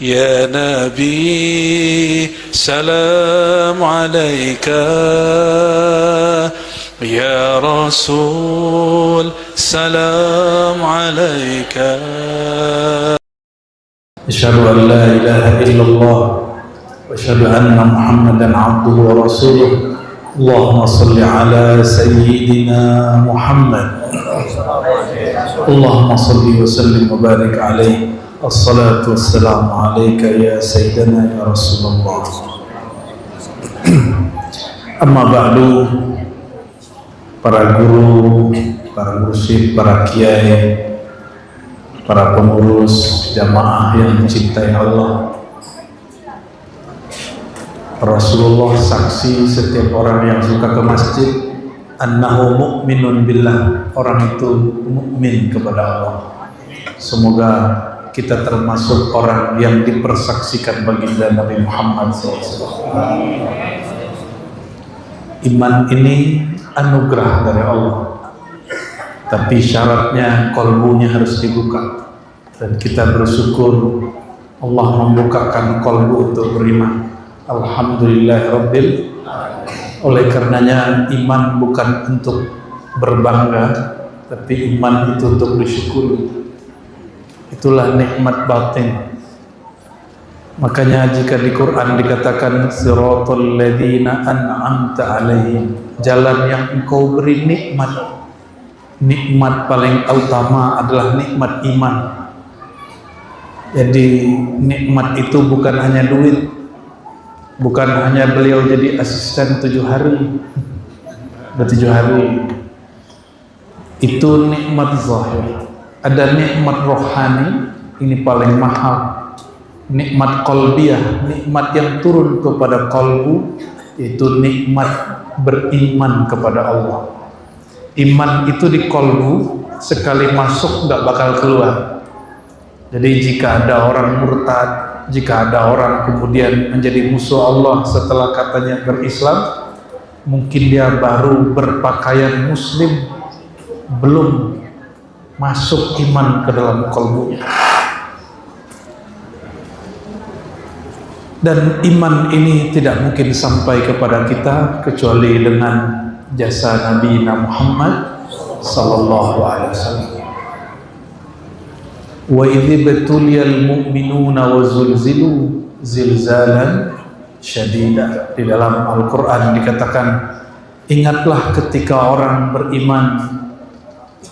يا نبي سلام عليك يا رسول سلام عليك. أشهد أن لا إله إلا الله وأشهد أن محمدا عبده ورسوله. اللهم صل على سيدنا محمد. اللهم صل وسلم وبارك عليه. الصلاة والسلام عليك يا سيدنا يا رسول الله. Amma ba'du, para guru, para mursyid, para kiai, para pengurus jamaah yang mencintai Allah. Rasulullah saksi setiap orang yang suka ke masjid annahu mu'minun billah, orang itu mukmin kepada Allah. Semoga kita termasuk orang yang dipersaksikan baginda Nabi Muhammad SAW. Iman ini anugerah dari Allah, tapi syaratnya kolbunya harus dibuka, dan kita bersyukur Allah membukakan kolbu untuk beriman. Alhamdulillah Rabbil. Oleh karenanya iman bukan untuk berbangga, tapi iman itu untuk disyukuri. Itulah nikmat batin. Makanya jika di Quran dikatakan siratal ladzina an'amta alaihim, jalan yang engkau beri nikmat. Nikmat paling utama adalah nikmat iman. Jadi nikmat itu bukan hanya duit, bukan hanya beliau jadi asisten 7 hari. Udah 7 hari. Itu nikmat zahir. Ada nikmat rohani, ini paling mahal. Nikmat qalbiyah, nikmat yang turun kepada kalbu, itu nikmat beriman kepada Allah. Iman itu di kalbu, sekali masuk gak bakal keluar. Jadi jika ada orang murtad, jika ada orang kemudian menjadi musuh Allah setelah katanya berislam, mungkin dia baru berpakaian muslim, belum masuk iman ke dalam kalbunya. Dan iman ini tidak mungkin sampai kepada kita kecuali dengan jasa Nabi Muhammad sallallahu alaihi wasallam. Wa idh betuliyal mu'minuna wa zulzilu zilzalan syadida. Di dalam Al-Quran dikatakan, ingatlah ketika orang beriman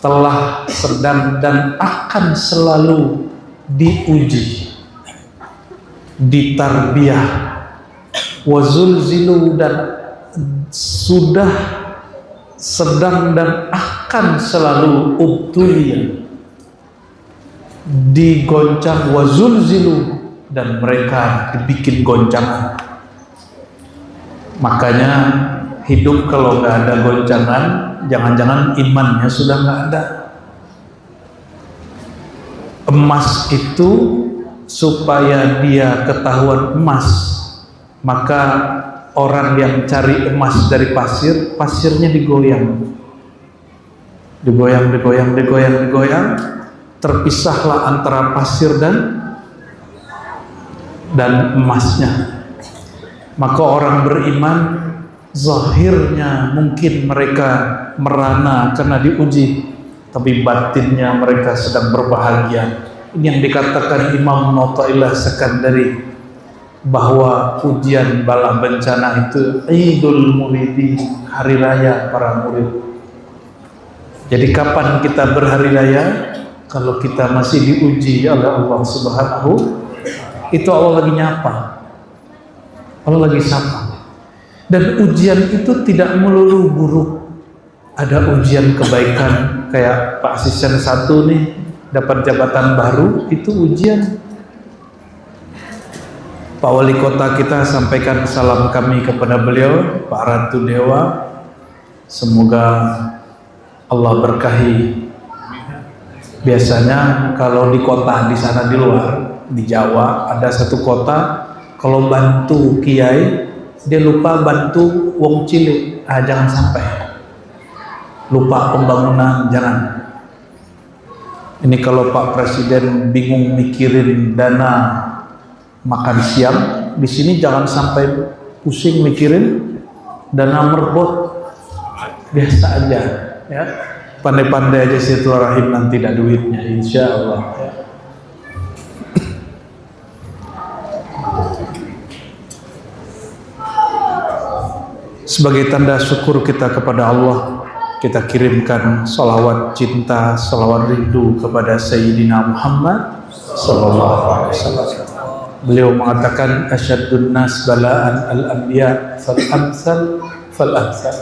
telah, sedang, dan akan selalu diuji, ditarbiyah, wazulzilu, dan sudah, sedang, dan akan selalu ubtuliyah, digoncang, wazulzilu, dan mereka dibikin goncangan. Makanya hidup kalau nggak ada goncangan, jangan-jangan imannya sudah nggak ada. Emas itu supaya dia ketahuan emas, maka orang yang cari emas dari pasir, pasirnya digoyang, digoyang, terpisahlah antara pasir dan emasnya. Maka orang beriman zahirnya mungkin mereka merana karena diuji, tapi batinnya mereka sedang berbahagia. Ini yang dikatakan Imam Notailah Sekandari, bahwa ujian bala bencana itu Idul Muridi, hari raya para murid. Jadi kapan kita berhari raya? Kalau kita masih diuji oleh Allah Subhanahu, itu Allah lagi nyapa, Allah lagi sapa. Dan ujian itu tidak melulu buruk. Ada ujian kebaikan, kayak Pak Asisten 1 nih dapat jabatan baru, itu ujian. Pak Wali Kota kita sampaikan salam kami kepada beliau, Pak Ratu Dewa. Semoga Allah berkahi. Biasanya kalau di kota di sana di luar, di Jawa ada satu kota, kalau bantu kiai dia lupa bantu wong cilik. Jangan sampai lupa pembangunan, jangan. Ini kalau Pak Presiden bingung mikirin dana makan siang di sini jangan sampai pusing mikirin dana merbot, biasa aja ya, pandai-pandai aja silaturahim, nanti ada duitnya insya Allah ya. Sebagai tanda syukur kita kepada Allah, kita kirimkan salawat cinta, salawat rindu kepada Sayyidina Muhammad sallallahu alaihi wasallam. Beliau mengatakan asyaddun nas bala'an al-anbiya fal amsal fal amsal.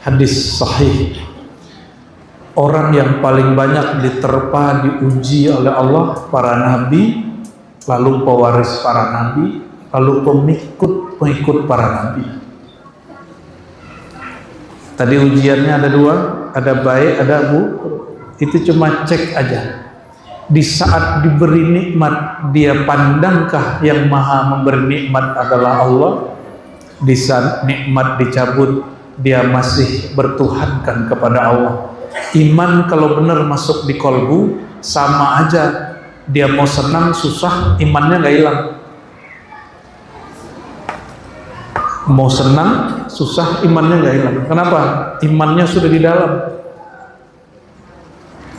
Hadis sahih. Orang yang paling banyak diterpa, diuji oleh Allah para nabi, lalu pewaris para nabi, lalu pengikut para nabi. Tadi ujiannya ada dua, ada baik, ada buruk. Itu cuma cek aja. Di saat diberi nikmat, dia pandangkah yang maha memberi nikmat adalah Allah? Di saat nikmat dicabut, dia masih bertuhankan kepada Allah. Iman kalau benar masuk di kolbu, sama aja. Dia mau senang, susah, imannya gak hilang. Mau senang, susah, imannya gak hilang. Kenapa? Imannya sudah di dalam.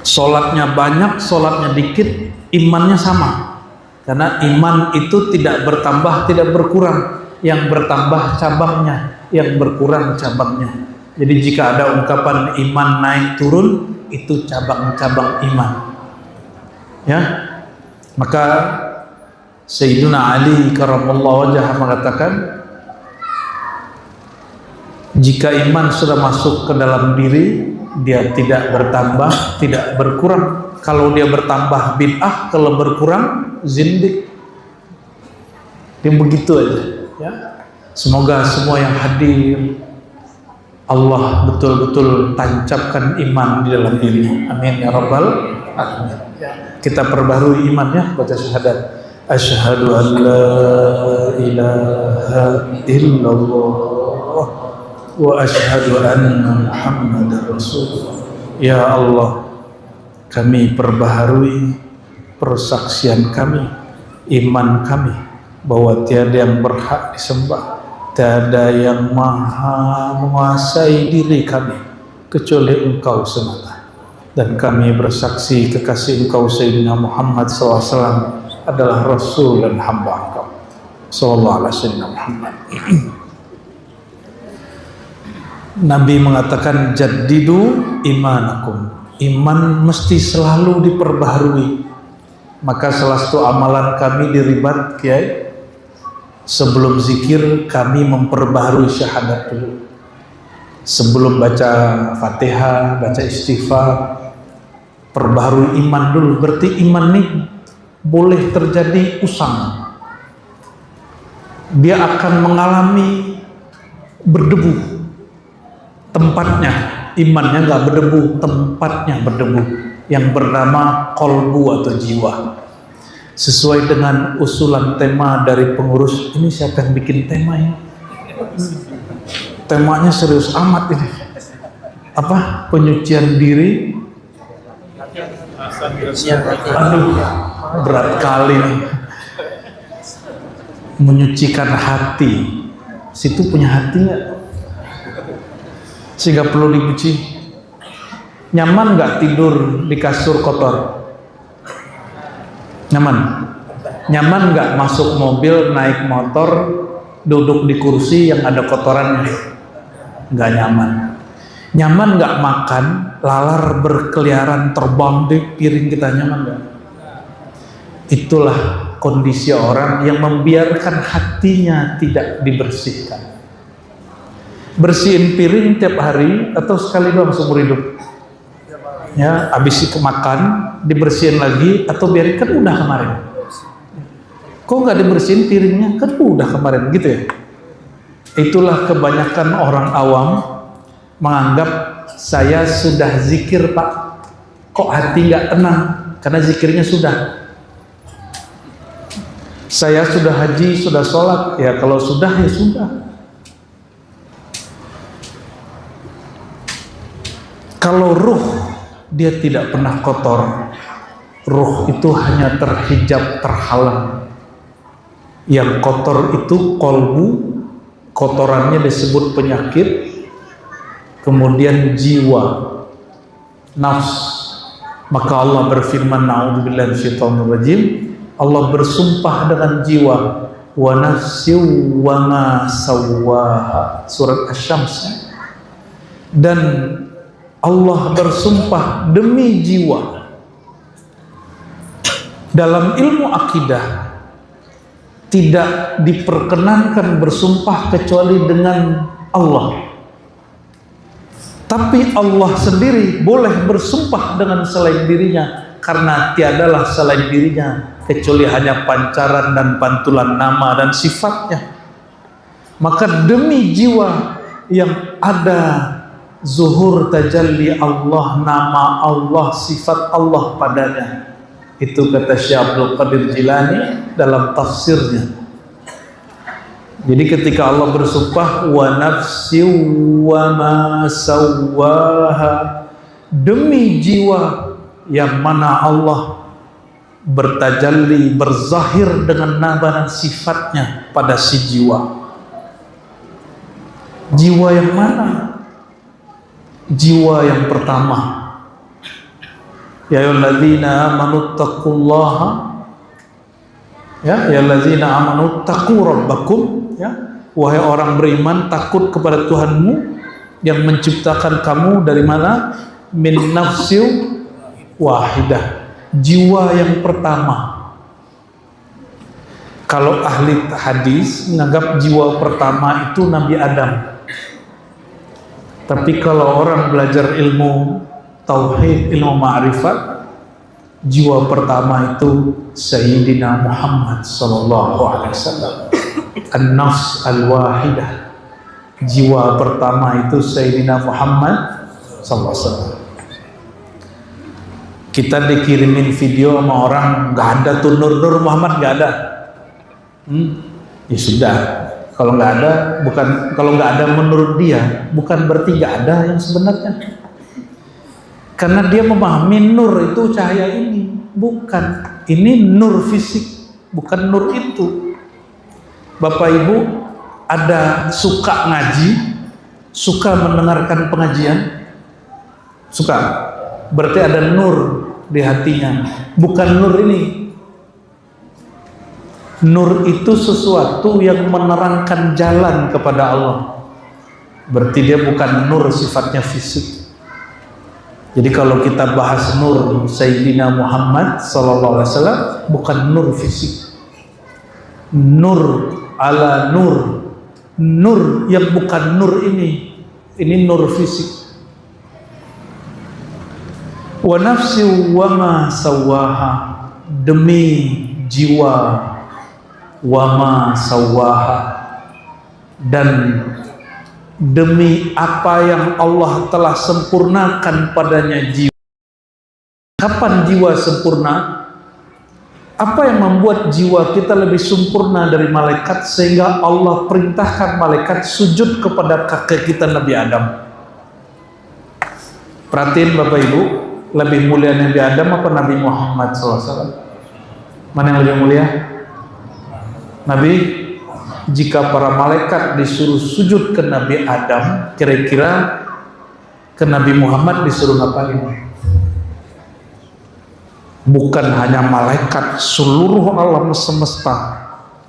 Sholatnya banyak, sholatnya dikit, imannya sama. Karena iman itu tidak bertambah, tidak berkurang. Yang bertambah cabangnya, yang berkurang cabangnya. Jadi jika ada ungkapan iman naik turun, itu cabang-cabang iman. Ya, maka Sayyidina Ali karramallahu wajhah mengatakan, jika iman sudah masuk ke dalam diri, dia tidak bertambah, tidak berkurang. Kalau dia bertambah bid'ah, kalau berkurang zindik. Dia begitu aja. Ya. Semoga semua yang hadir Allah betul-betul tancapkan iman di dalam diri. Amin ya rabbal alamin. Ya. Kita perbaharui imannya, baca syahadat. Asyhadu an la ilaha illallah wa asyhadu anna Muhammadar Rasulullah. Ya Allah, kami perbaharui persaksian kami, iman kami bahwa tiada yang berhak disembah, tiada yang maha menguasai diri kami kecuali Engkau semata. Dan kami bersaksi kekasih Engkau Sayyidina Muhammad SAW adalah Rasul dan hamba Engkau Sallallahu alaihi wasallam Muhammad. Nabi mengatakan jaddidu imanakum. Iman mesti selalu diperbaharui. Maka salah satu amalan kami di Ribat Kiai, sebelum zikir kami memperbaharui syahadat dulu. Sebelum baca Fatihah, baca istighfar, perbaharui iman dulu. Berarti iman ini boleh terjadi usang. Dia akan mengalami berdebu. Tempatnya, imannya nggak berdebu, tempatnya berdebu, yang bernama kolbu atau jiwa. Sesuai dengan usulan tema dari pengurus, ini siapa yang bikin tema ini? Temanya serius amat ini. Apa? Penyucian diri. Aduh, berat kali nih. Menyucikan hati. Situ punya hati nggak? Sehingga perlu dicuci. Nyaman nggak tidur di kasur kotor? Nyaman? Nyaman nggak masuk mobil, naik motor, duduk di kursi yang ada kotorannya? Nggak nyaman. Nyaman nggak makan, lalar berkeliaran terbang di piring kita, nyaman nggak? Itulah kondisi orang yang membiarkan hatinya tidak dibersihkan. Bersihin piring tiap hari atau sekali doang seumur hidup? Ya, habis itu makan dibersihin lagi atau biarin, kan udah kemarin. Kok nggak dibersihin piringnya, kan udah kemarin gitu ya. Itulah kebanyakan orang awam menganggap saya sudah zikir Pak, kok hati nggak tenang, karena zikirnya sudah. Saya sudah haji, sudah sholat, ya kalau sudah ya sudah. Kalau ruh dia tidak pernah kotor, ruh itu hanya terhijab, terhalang. Yang kotor itu kolbu, kotorannya disebut penyakit. Kemudian jiwa, nafs. Maka Allah berfirman, na'udzubillahi minasyaitonir rajim, Allah bersumpah dengan jiwa, wa nafsin wa ma sawwaha, surat Asy-Syams. Dan Allah bersumpah demi jiwa. Dalam ilmu akidah tidak diperkenankan bersumpah kecuali dengan Allah. Tapi Allah sendiri boleh bersumpah dengan selain dirinya, karena tiadalah selain dirinya kecuali hanya pancaran dan pantulan nama dan sifatnya. Maka demi jiwa yang ada zuhur tajalli Allah, nama Allah, sifat Allah padanya, itu kata Syekh Abdul Qadir Jilani dalam tafsirnya. Jadi ketika Allah bersumpah, wa nafsi wa ma sawwaha, demi jiwa yang mana Allah bertajalli, berzahir dengan nama dan sifatnya pada si jiwa. Jiwa yang mana? Jiwa yang pertama. Ya ayyuhalladzina amanu taqullaha, ya ayyuhalladzina amanu taqu rabbakum, ya, wahai orang beriman, takut kepada Tuhanmu yang menciptakan kamu dari mana? Min nafsin wahidah, jiwa yang pertama. Kalau ahli hadis menganggap jiwa pertama itu Nabi Adam. Tapi kalau orang belajar ilmu tauhid, ilmu ma'rifat, jiwa pertama itu Sayyidina Muhammad sallallahu alaihi wasallam. An-nafs al-wahidah, jiwa pertama itu Sayyidina Muhammad sallallahu alaihi wasallam. Kita dikirimin video sama orang, nggak ada tuh Nur Muhammad, nggak ada. Ya sudah, kalau nggak ada, bukan, kalau nggak ada menurut dia, bukan berarti nggak ada yang sebenarnya. Karena dia memahami nur itu cahaya ini, bukan. Ini nur fisik, bukan nur itu. Bapak Ibu ada suka ngaji, suka mendengarkan pengajian, suka, berarti ada nur di hatinya, bukan nur ini. Nur itu sesuatu yang menerangkan jalan kepada Allah, berarti dia bukan nur sifatnya fisik. Jadi kalau kita bahas nur Sayyidina Muhammad sallallahu alaihi wasallam, bukan nur fisik. Nur ala nur, nur yang bukan nur ini nur fisik. Wa nafsi wa ma sawaha, demi jiwa, wa ma sawaha, dan demi apa yang Allah telah sempurnakan padanya jiwa. Kapan jiwa sempurna? Apa yang membuat jiwa kita lebih sempurna dari malaikat sehingga Allah perintahkan malaikat sujud kepada kakek kita Nabi Adam? Perhatiin Bapak Ibu, lebih mulia Nabi Adam apa Nabi Muhammad SAW? Mana yang lebih mulia? Nabi. Jika para malaikat disuruh sujud ke Nabi Adam, kira-kira ke Nabi Muhammad disuruh ngapain? Bukan hanya malaikat, seluruh alam semesta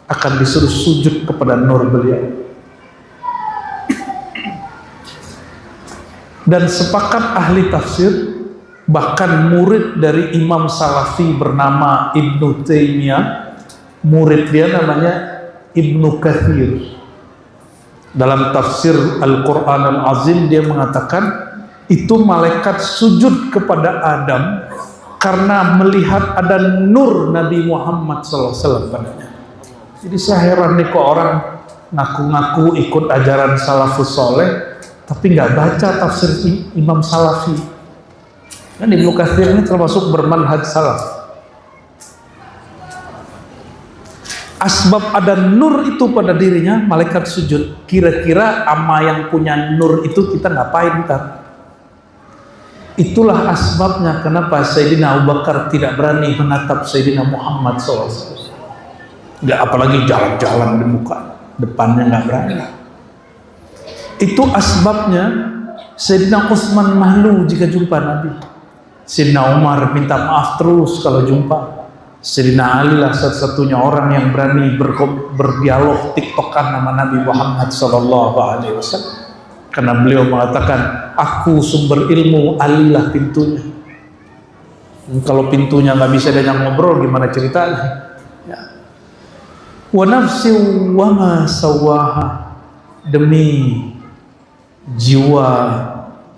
akan disuruh sujud kepada nur beliau. Dan sepakat ahli tafsir, bahkan murid dari Imam Salafi bernama Ibnu Taimiyah, murid dia namanya Ibnu Katsir, dalam tafsir Al-Quran Al-Azim dia mengatakan itu malaikat sujud kepada Adam karena melihat ada nur Nabi Muhammad SAW padanya. Jadi saya heran nih kok orang ngaku-ngaku ikut ajaran salafus soleh tapi nggak baca tafsir Imam Salafi. Dan Ibnu Katsir ini termasuk bermanhaj salaf. Asbab ada nur itu pada dirinya, malaikat sujud. Kira-kira ama yang punya nur itu kita ngapain ntar? Itulah asbabnya kenapa Sayyidina Abu Bakar tidak berani menatap Sayyidina Muhammad SAW. Nggak, apalagi jalan-jalan di muka depannya nggak berani. Itu asbabnya Sayyidina Utsman malu jika jumpa Nabi. Sayyidina Umar minta maaf terus kalau jumpa. Sayyidina Ali lah satu-satunya orang yang berani berdialog tiktokan sama Nabi Muhammad SAW, karena beliau mengatakan, aku sumber ilmu, Ali lah pintunya. Kalau pintunya nggak bisa diajak ngobrol, gimana ceritanya? Ya. Wa nafsi wa ma sawaha, demi jiwa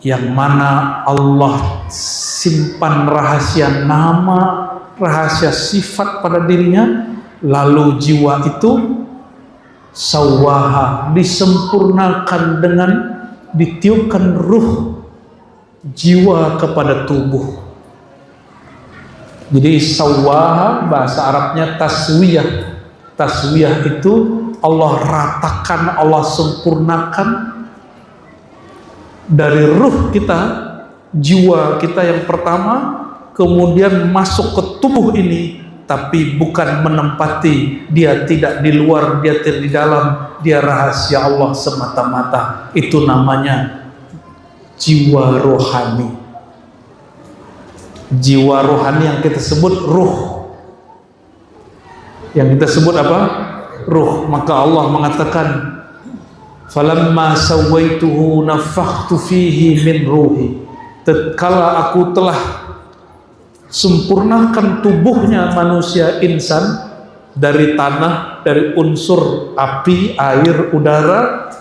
yang mana Allah simpan rahasia nama, rahasia sifat pada dirinya, lalu jiwa itu sawaha, disempurnakan dengan ditiupkan ruh jiwa kepada tubuh. Jadi sawaha bahasa Arabnya taswiyah. Taswiyah itu Allah ratakan, Allah sempurnakan dari ruh kita, jiwa kita yang pertama, kemudian masuk ke tubuh ini, tapi bukan menempati, dia tidak di luar, dia tidak di dalam, dia rahasia Allah semata-mata. Itu namanya jiwa rohani. Jiwa rohani yang kita sebut ruh. Yang kita sebut apa? Ruh. Maka Allah mengatakan, falamma sawaituhu nafakhtu fihi min ruhi. Tatkala aku telah sempurnakan tubuhnya manusia insan dari tanah, dari unsur api, air, udara,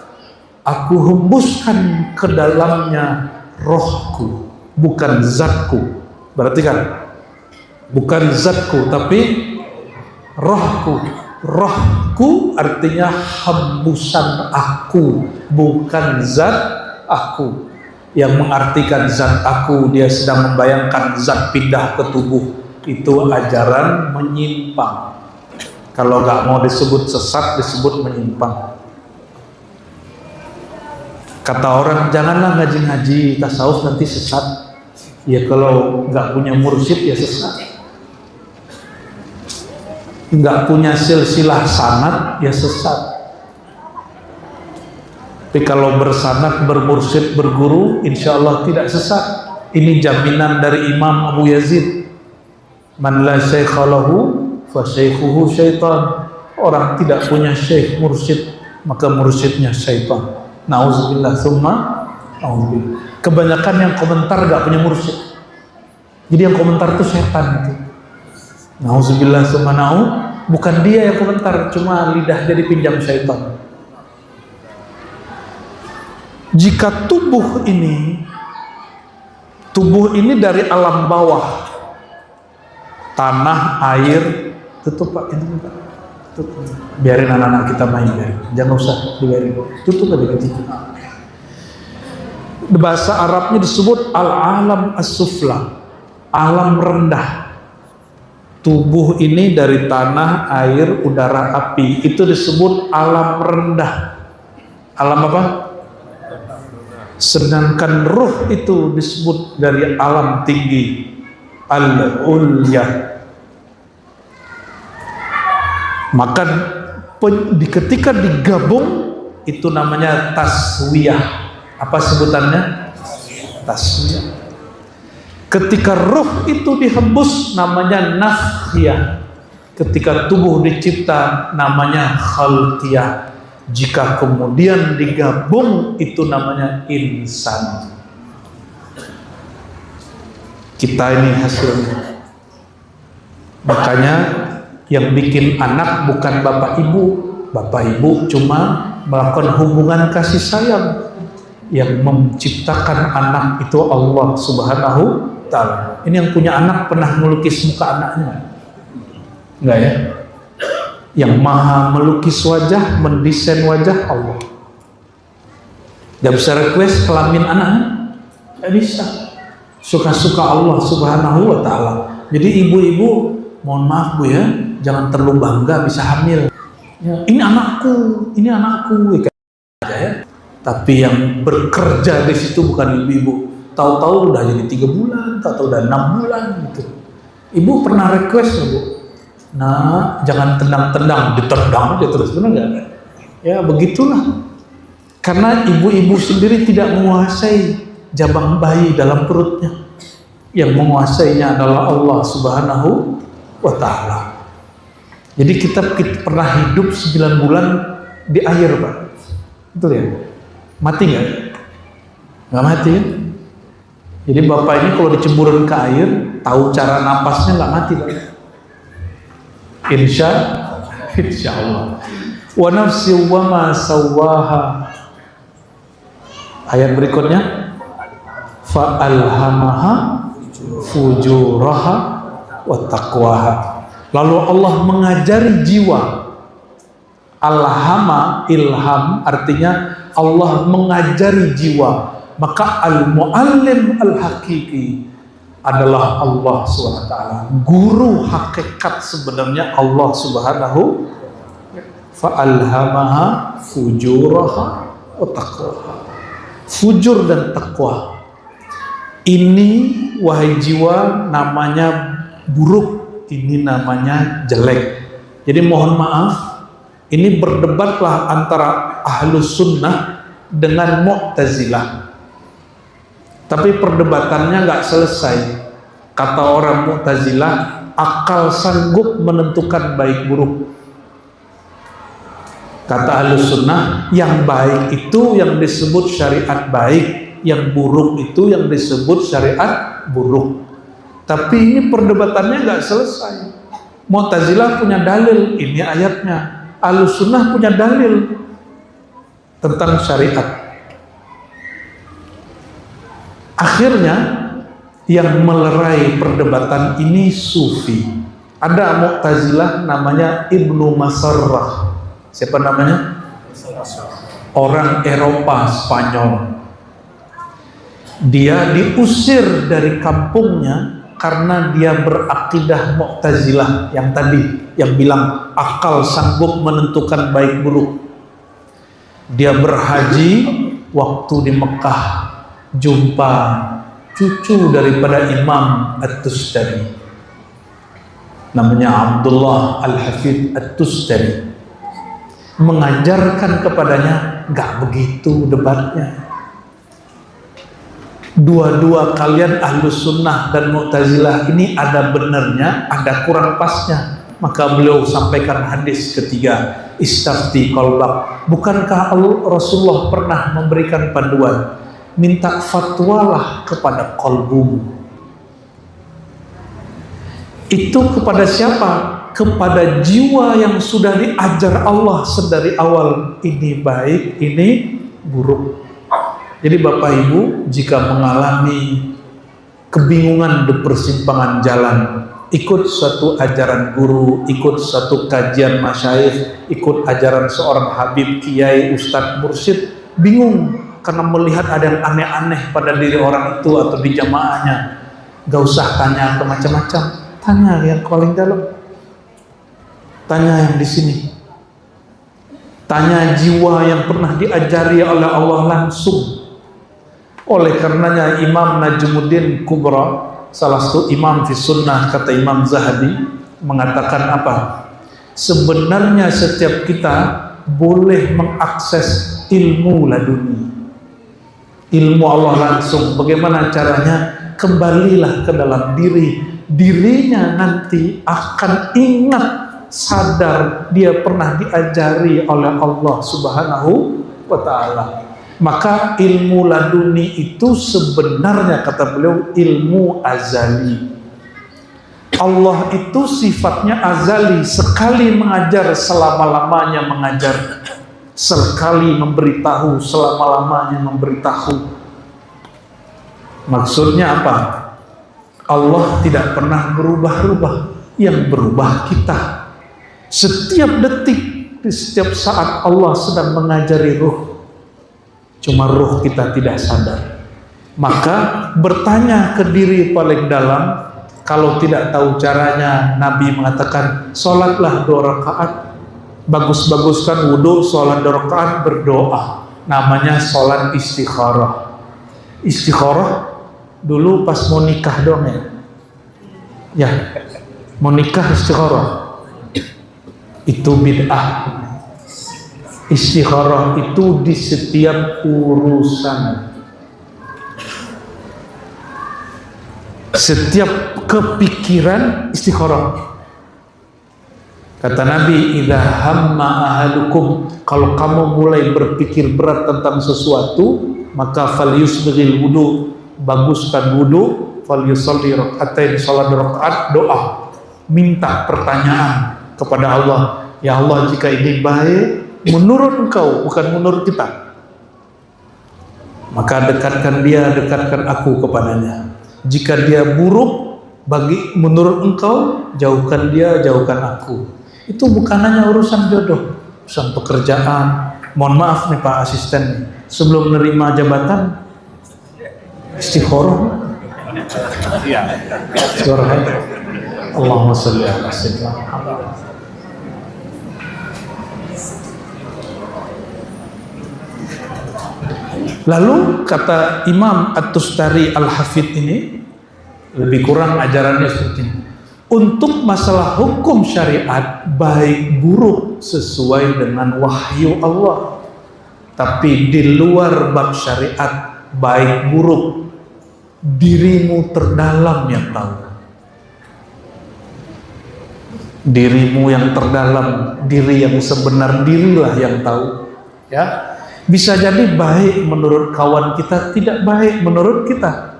aku hembuskan ke dalamnya rohku, bukan zatku. Berarti kan bukan zatku tapi rohku. Rohku artinya hembusan aku, bukan zat aku. Yang mengartikan zat aku, dia sedang membayangkan zat pindah ke tubuh. Itu ajaran menyimpang. Kalau nggak mau disebut sesat, disebut menyimpang. Kata orang, janganlah ngaji-ngaji tasawuf nanti sesat. Ya kalau nggak punya mursyid ya sesat. Nggak punya silsilah sanad ya sesat. Tapi kalau bersanad, bermursyid, berguru, insya Allah tidak sesat. Ini jaminan dari Imam Abu Yazid. Man la syaikha lahu fa syaikhuhu syaitan. Orang tidak punya syekh mursyid, maka mursyidnya syaitan. Nauzubillah tsumma nauzubillah. Kebanyakan yang komentar gak punya mursyid. Jadi yang komentar itu setan itu. Nauzubillah tsumma bukan dia yang komentar, cuma lidahnya dipinjam syaitan. Jika tubuh ini dari alam bawah, tanah, air, tutup Pak, ini Pak, tutup. Biarin anak-anak kita main, biarin. Jangan usah dibiarin, tutup aja gitu. Bahasa Arabnya disebut al-alam as-sufla, alam rendah. Tubuh ini dari tanah, air, udara, api, itu disebut alam rendah. Alam apa? Sedangkan ruh itu disebut dari alam tinggi, al-ulya. Maka ketika digabung itu namanya taswiyah. Apa sebutannya? Taswiyah. Ketika ruh itu dihembus namanya nafkhiyah. Ketika tubuh dicipta namanya khalqiyah. Jika kemudian digabung itu namanya insan. Kita ini hasilnya. Makanya yang bikin anak bukan bapak ibu. Bapak ibu cuma melakukan hubungan kasih sayang. Yang menciptakan anak itu Allah Subhanahu wa Ta'ala. Ini yang punya anak pernah melukis muka anaknya? Enggak ya? Yang maha melukis wajah, mendesain wajah Allah. Gak bisa request kelamin anaknya? Gak bisa. Suka-suka Allah Subhanahu wa Ta'ala. Jadi ibu-ibu, mohon maaf Bu ya, jangan terlalu bangga bisa hamil. Ya, ini anakku ya. Tapi yang bekerja di situ bukan ibu-ibu. Tahu-tahu udah jadi 3 bulan, tahu-tahu udah 6 bulan gitu. Ibu pernah request loh Bu? Nah, jangan tendang-tendang, ditendang aja terus, benar nggak? Ya begitulah. Karena ibu-ibu sendiri tidak menguasai jabang bayi dalam perutnya. Yang menguasainya adalah Allah Subhanahu wa Ta'ala. Jadi kita pernah hidup 9 bulan di air, Pak. Betul ya? Mati nggak? Nggak mati kan? Jadi bapak ini kalau dicemburin ke air, tahu cara napasnya nggak mati, Pak. Insya Allah. Wa nafsi wa ma sawwaha. Ayat berikutnya, fa alhamaha fujuraha wa taqwaha. Lalu Allah mengajari jiwa. Alhama, ilham artinya Allah mengajari jiwa. Maka al-muallim al-hakiki adalah Allah SWT. Guru hakikat sebenarnya Allah Subhanahu. Fa'alhamaha fujuraha wa taqwaha. Fujur dan taqwa ini, wahai jiwa, namanya buruk, ini namanya jelek. Jadi mohon maaf, ini berdebatlah antara Ahlus Sunnah dengan Mu'tazilah. Tapi perdebatannya nggak selesai. Kata orang Mu'tazilah, akal sanggup menentukan baik buruk. Kata Ahlus Sunnah, yang baik itu yang disebut syariat baik, yang buruk itu yang disebut syariat buruk. Tapi ini perdebatannya nggak selesai. Mu'tazilah punya dalil, ini ayatnya. Ahlus Sunnah punya dalil tentang syariat. Akhirnya yang melerai perdebatan ini sufi. Ada Mu'tazilah namanya Ibnu Masarrah. Siapa namanya? Orang Eropa, Spanyol. Dia diusir dari kampungnya karena dia berakidah Mu'tazilah yang tadi, yang bilang akal sanggup menentukan baik buruk. Dia berhaji, waktu di Mekah jumpa cucu daripada Imam At-Tustari, namanya Abdullah Al-Hafidh At-Tustari. Mengajarkan kepadanya, gak begitu debatnya. Dua-dua kalian Ahlus Sunnah dan Mu'tazilah ini ada benernya, ada kurang pasnya. Maka beliau sampaikan hadis ketiga, istafti qalbak. Bukankah Rasulullah pernah memberikan panduan, minta fatwalah kepada qalbumu. Itu kepada siapa? Kepada jiwa yang sudah diajar Allah sedari awal, ini baik, ini buruk. Jadi Bapak Ibu, jika mengalami kebingungan di persimpangan jalan, ikut suatu ajaran guru, ikut suatu kajian masyayikh, ikut ajaran seorang habib, kiai, ustadz, mursyid, bingung karena melihat ada yang aneh-aneh pada diri orang itu atau di jamaahnya, gak usah tanya ke macam-macam, tanya yang paling dalam. Tanya yang di sini. Tanya jiwa yang pernah diajari oleh Allah langsung. Oleh karenanya Imam Najmuddin Kubra, salah satu imam fi sunnah, kata Imam Zahabi, mengatakan apa? Sebenarnya setiap kita boleh mengakses ilmu laduni, ilmu Allah langsung. Bagaimana caranya? Kembalilah ke dalam diri. Dirinya nanti akan ingat, sadar dia pernah diajari oleh Allah Subhanahu wa Ta'ala. Maka ilmu laduni itu sebenarnya, kata beliau, ilmu azali. Allah itu sifatnya azali, sekali mengajar selama-lamanya mengajar, sekali memberitahu selama-lamanya memberitahu. Maksudnya apa? Allah tidak pernah berubah-ubah, yang berubah kita. Setiap detik, di setiap saat Allah sedang mengajari ruh. Cuma ruh kita tidak sadar. Maka bertanya ke diri paling dalam. Kalau tidak tahu caranya, Nabi mengatakan, sholatlah 2 rakaat, bagus-baguskan wudhu, sholat 2 rakaat, berdoa. Namanya sholat istikharah. Istikharah dulu pas mau nikah dong ya. Ya, mau nikah istikharah. Itu bid'ah. Istikharah itu di setiap urusan. Setiap kepikiran istikharah. Kata Nabi, idza hamma ahadukum, kalau kamu mulai berpikir berat tentang sesuatu, maka falyusbighil wudu, baguskan wudu, falyusalli rak'atain, salat 2 rakaat, doa, minta pertanyaan kepada Allah. Ya Allah, jika ini baik menurut Engkau, bukan menurut kita, maka dekatkan dia, dekatkan aku kepadanya. Jika dia buruk menurut Engkau, jauhkan dia, jauhkan aku. Itu bukan hanya urusan jodoh, urusan pekerjaan. Mohon maaf nih Pak Asisten, sebelum menerima jabatan istikharah. Istikharah. Allahumma shalli ala sayyidina Muhammad. Lalu kata Imam At-Tustari Al-Hafidh ini, lebih kurang ajarannya seperti ini. Untuk masalah hukum syariat, baik buruk sesuai dengan wahyu Allah. Tapi di luar bab syariat, baik buruk dirimu terdalam yang tahu. Dirimu yang terdalam, diri yang sebenar dirilah yang tahu. Ya, bisa jadi baik menurut kawan kita, tidak baik menurut kita.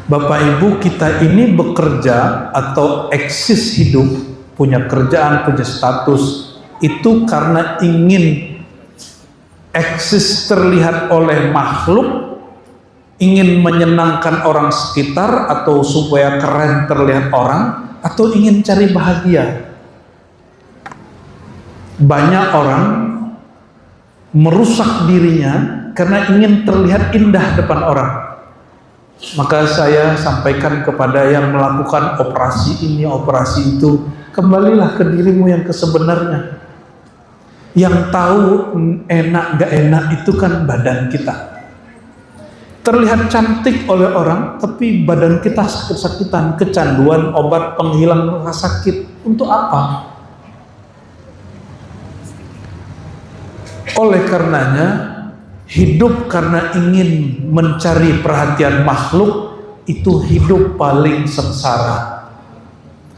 Bapak Ibu, kita ini bekerja atau eksis hidup, punya kerjaan, punya status, itu karena ingin eksis terlihat oleh makhluk, ingin menyenangkan orang sekitar, atau supaya keren terlihat orang, atau ingin cari bahagia. Banyak orang merusak dirinya karena ingin terlihat indah depan orang. Maka saya sampaikan kepada yang melakukan operasi ini, operasi itu, kembalilah ke dirimu yang sebenarnya. Yang tahu enak gak enak itu kan badan kita. Terlihat cantik oleh orang, tapi badan kita sakit-sakitan, kecanduan obat penghilang rasa sakit. Untuk apa? Oleh karenanya, hidup karena ingin mencari perhatian makhluk, itu hidup paling sengsara.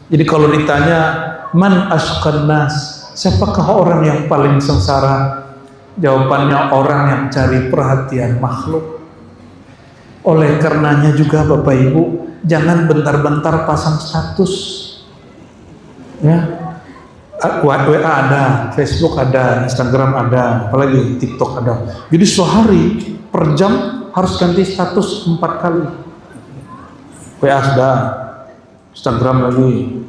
Jadi kalau ditanya, man asqan nas, siapakah orang yang paling sengsara? Jawabannya orang yang cari perhatian makhluk. Oleh karenanya juga Bapak Ibu, jangan bentar-bentar pasang status. Ya, WA ada, Facebook ada, Instagram ada, apalagi TikTok ada. Jadi sehari per jam harus ganti status 4 kali. WA sudah, Instagram lagi,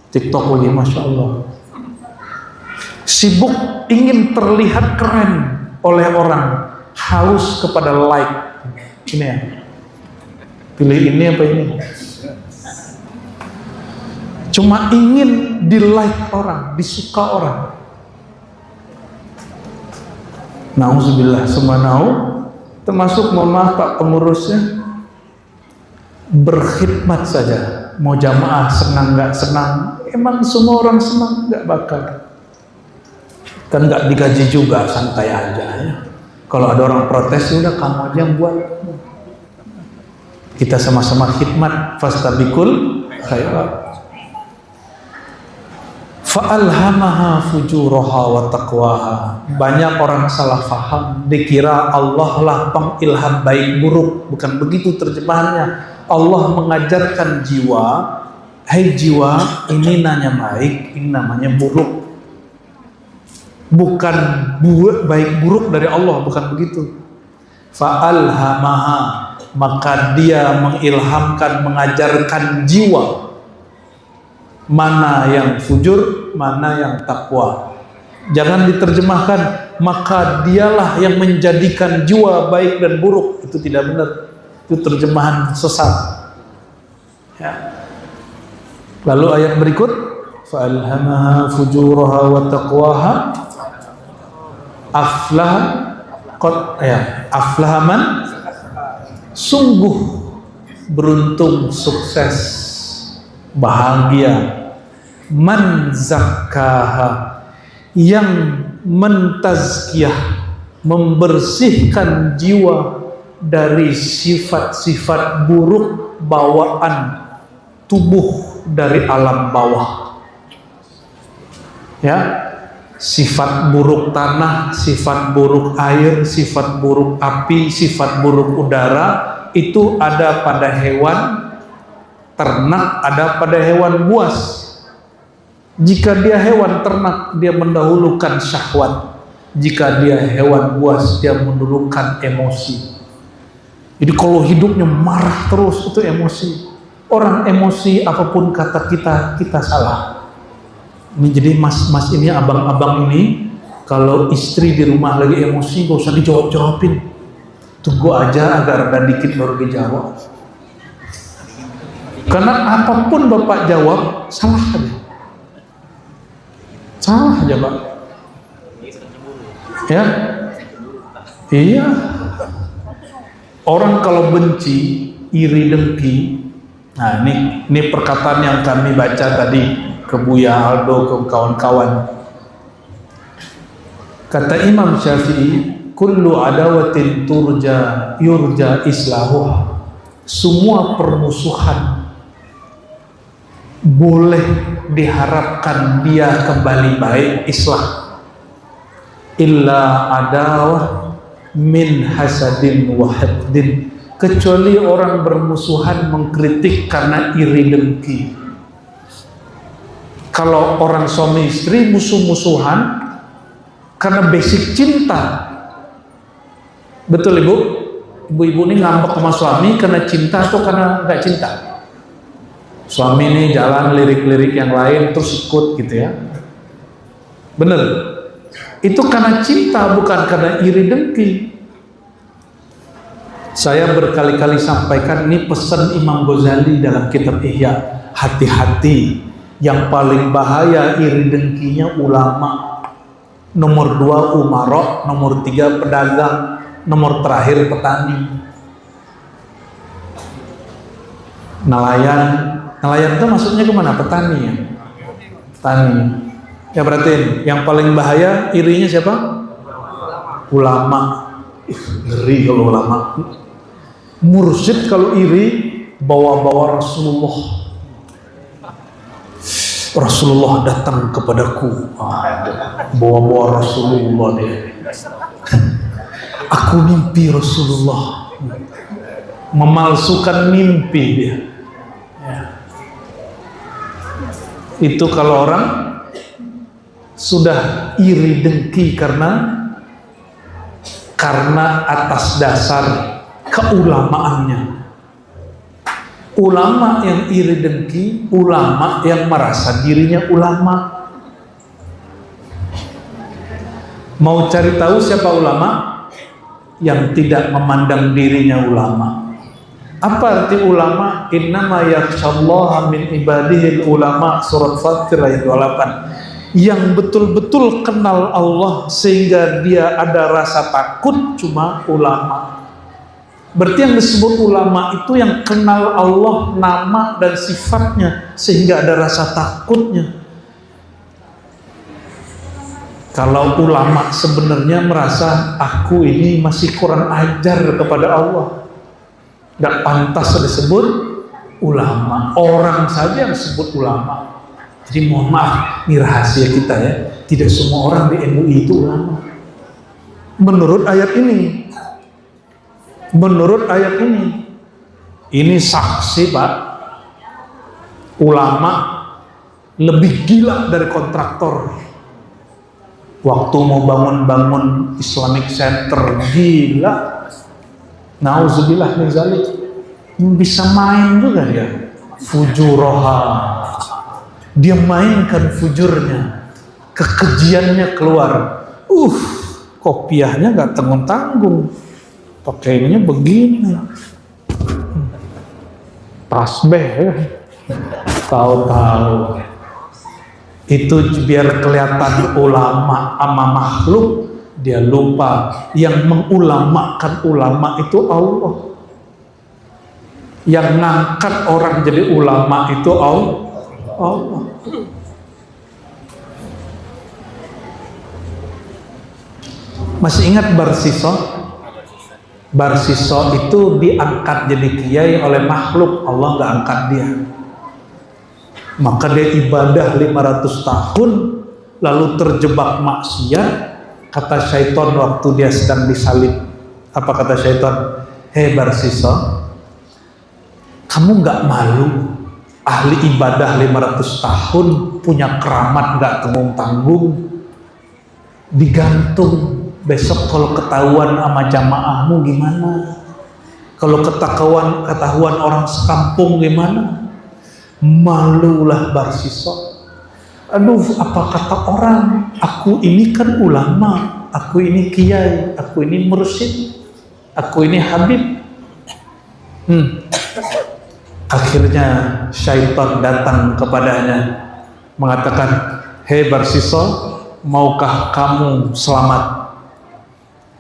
TikTok lagi, Masya Allah. Sibuk ingin terlihat keren oleh orang, haus kepada like. Ini ya, pilih ini apa ini? Cuma ingin di like orang, disuka orang. Nauzubillah, semua termasuk, mohon maaf Pak pengurusnya, berkhidmat saja. Mau jamaah senang nggak senang, emang semua orang senang nggak bakal. Kan nggak digaji juga, santai aja ya. Kalau ada orang protes, udah kamu aja yang buat. Kita sama-sama khidmat, fastabiqul khairat. Fa'alhamaha fujuraha wa taqwaha. Banyak orang salah faham, dikira Allah lah pengilham baik buruk. Bukan begitu terjemahannya. Allah mengajarkan jiwa, hai jiwa, ini namanya baik, ini namanya buruk. Bukan baik buruk dari Allah, bukan begitu. Fa'alhamaha, maka dia mengilhamkan, mengajarkan jiwa mana yang fujur, mana yang takwa. Jangan diterjemahkan maka dialah yang menjadikan jiwa baik dan buruk. Itu tidak benar. Itu terjemahan sesat. Ya. Lalu ayat berikut, fa'alhamaha fujuraha wa taqwaha aflahaman, sungguh beruntung, sukses, bahagia man zakkaha, yang mentazkiyah, membersihkan jiwa dari sifat-sifat buruk bawaan tubuh dari alam bawah. Ya, sifat buruk tanah, sifat buruk air, sifat buruk api, sifat buruk udara itu ada pada hewan ternak, ada pada hewan buas. Jika dia hewan ternak, dia mendahulukan syahwat. Jika dia hewan buas, dia mendahulukan emosi. Jadi kalau hidupnya marah terus, itu emosi. Orang emosi, apapun kata kita salah. Ini jadi mas-mas ini, abang-abang ini, kalau istri di rumah lagi emosi, gak usah dijawab-jawabin. Tunggu aja agar ada dikit baru dijawab. Karena apapun bapak jawab, salah aja. Salah aja pak. Ya, iya. Orang kalau benci, iri, dengki. Nah ini perkataan yang kami baca tadi ke Buya Aldo, ke kawan-kawan. Kata Imam Syafi'i, kullu adawatin yurja islahuha. Semua permusuhan boleh diharapkan dia kembali baik, islah. Illa adawah min hasadin wa haddin, kecuali orang bermusuhan mengkritik karena iri dengki. Kalau orang suami istri musuh-musuhan karena basic cinta, betul ibu? Ibu-ibu ini ngambek sama suami karena cinta atau karena nggak cinta? Suami ini jalan lirik-lirik yang lain terus ikut gitu ya. Bener? Itu karena cinta, bukan karena iri dengki. Saya berkali-kali sampaikan, ini pesan Imam Ghazali dalam kitab Ihya. Hati-hati, yang paling bahaya iri dengkinya ulama. Nomor 2 umarok, nomor 3 pedagang, nomor terakhir petani. Nelayan itu maksudnya kemana? Petani ya? Petani. Ya berarti yang paling bahaya irinya siapa? Ulama. Ngeri kalau ulama. Mursyid kalau iri bawa-bawa Rasulullah. Rasulullah datang kepadaku. Bawa-bawa Rasulullah dia. Aku mimpi Rasulullah. Memalsukan mimpi dia. Itu kalau orang sudah iri dengki karena atas dasar keulamaannya. Ulama yang iri dengki, ulama yang merasa dirinya ulama. Mau cari tahu siapa ulama? Yang tidak memandang dirinya ulama. Apa arti ulama? Innama yakhshallaha min ibadihil ulama, surat Fatir ayat 28. Yang betul-betul kenal Allah sehingga dia ada rasa takut cuma ulama. Berarti yang disebut ulama itu yang kenal Allah, nama dan sifatnya sehingga ada rasa takutnya. Kalau ulama sebenarnya merasa aku ini masih kurang ajar kepada Allah, gak pantas disebut ulama. Orang saja yang disebut ulama. Jadi mohon maaf, ini rahasia kita ya. Tidak semua orang di MUI itu ulama. Menurut ayat ini. Menurut ayat ini. Ini saksi pak. Ulama lebih gila dari kontraktor. Waktu mau bangun Islamic Center, gila. Nauzubillah min zalik. Bisa main juga dia. Fujuroha. Dia mainkan fujurnya, kekejiannya keluar. Kopiahnya gak tanggung-tanggung, pakainya begini, tasbih ya. Tahu-tahu itu biar kelihatan ulama sama makhluk. Dia lupa yang mengulamakan ulama itu Allah. Yang ngangkat orang jadi ulama itu Allah. Masih ingat Barsiso? Barsiso itu diangkat jadi kiai oleh makhluk, Allah nggak angkat dia. Maka dia ibadah 500 tahun lalu terjebak maksiat. Kata syaitan waktu dia sedang disalib, apa kata syaitan? Hei Barsiso, kamu nggak malu ahli ibadah 500 tahun punya keramat nggak tanggung-tanggung, digantung. Besok kalau ketahuan sama jamaahmu gimana? Kalau ketahuan orang sekampung gimana? Malulah Barsiso. Aduh, apa kata orang? Aku ini kan ulama, aku ini kiai, aku ini mursyid, aku ini habib. Akhirnya syaitan datang kepadanya mengatakan, hei Barsiso, maukah kamu selamat?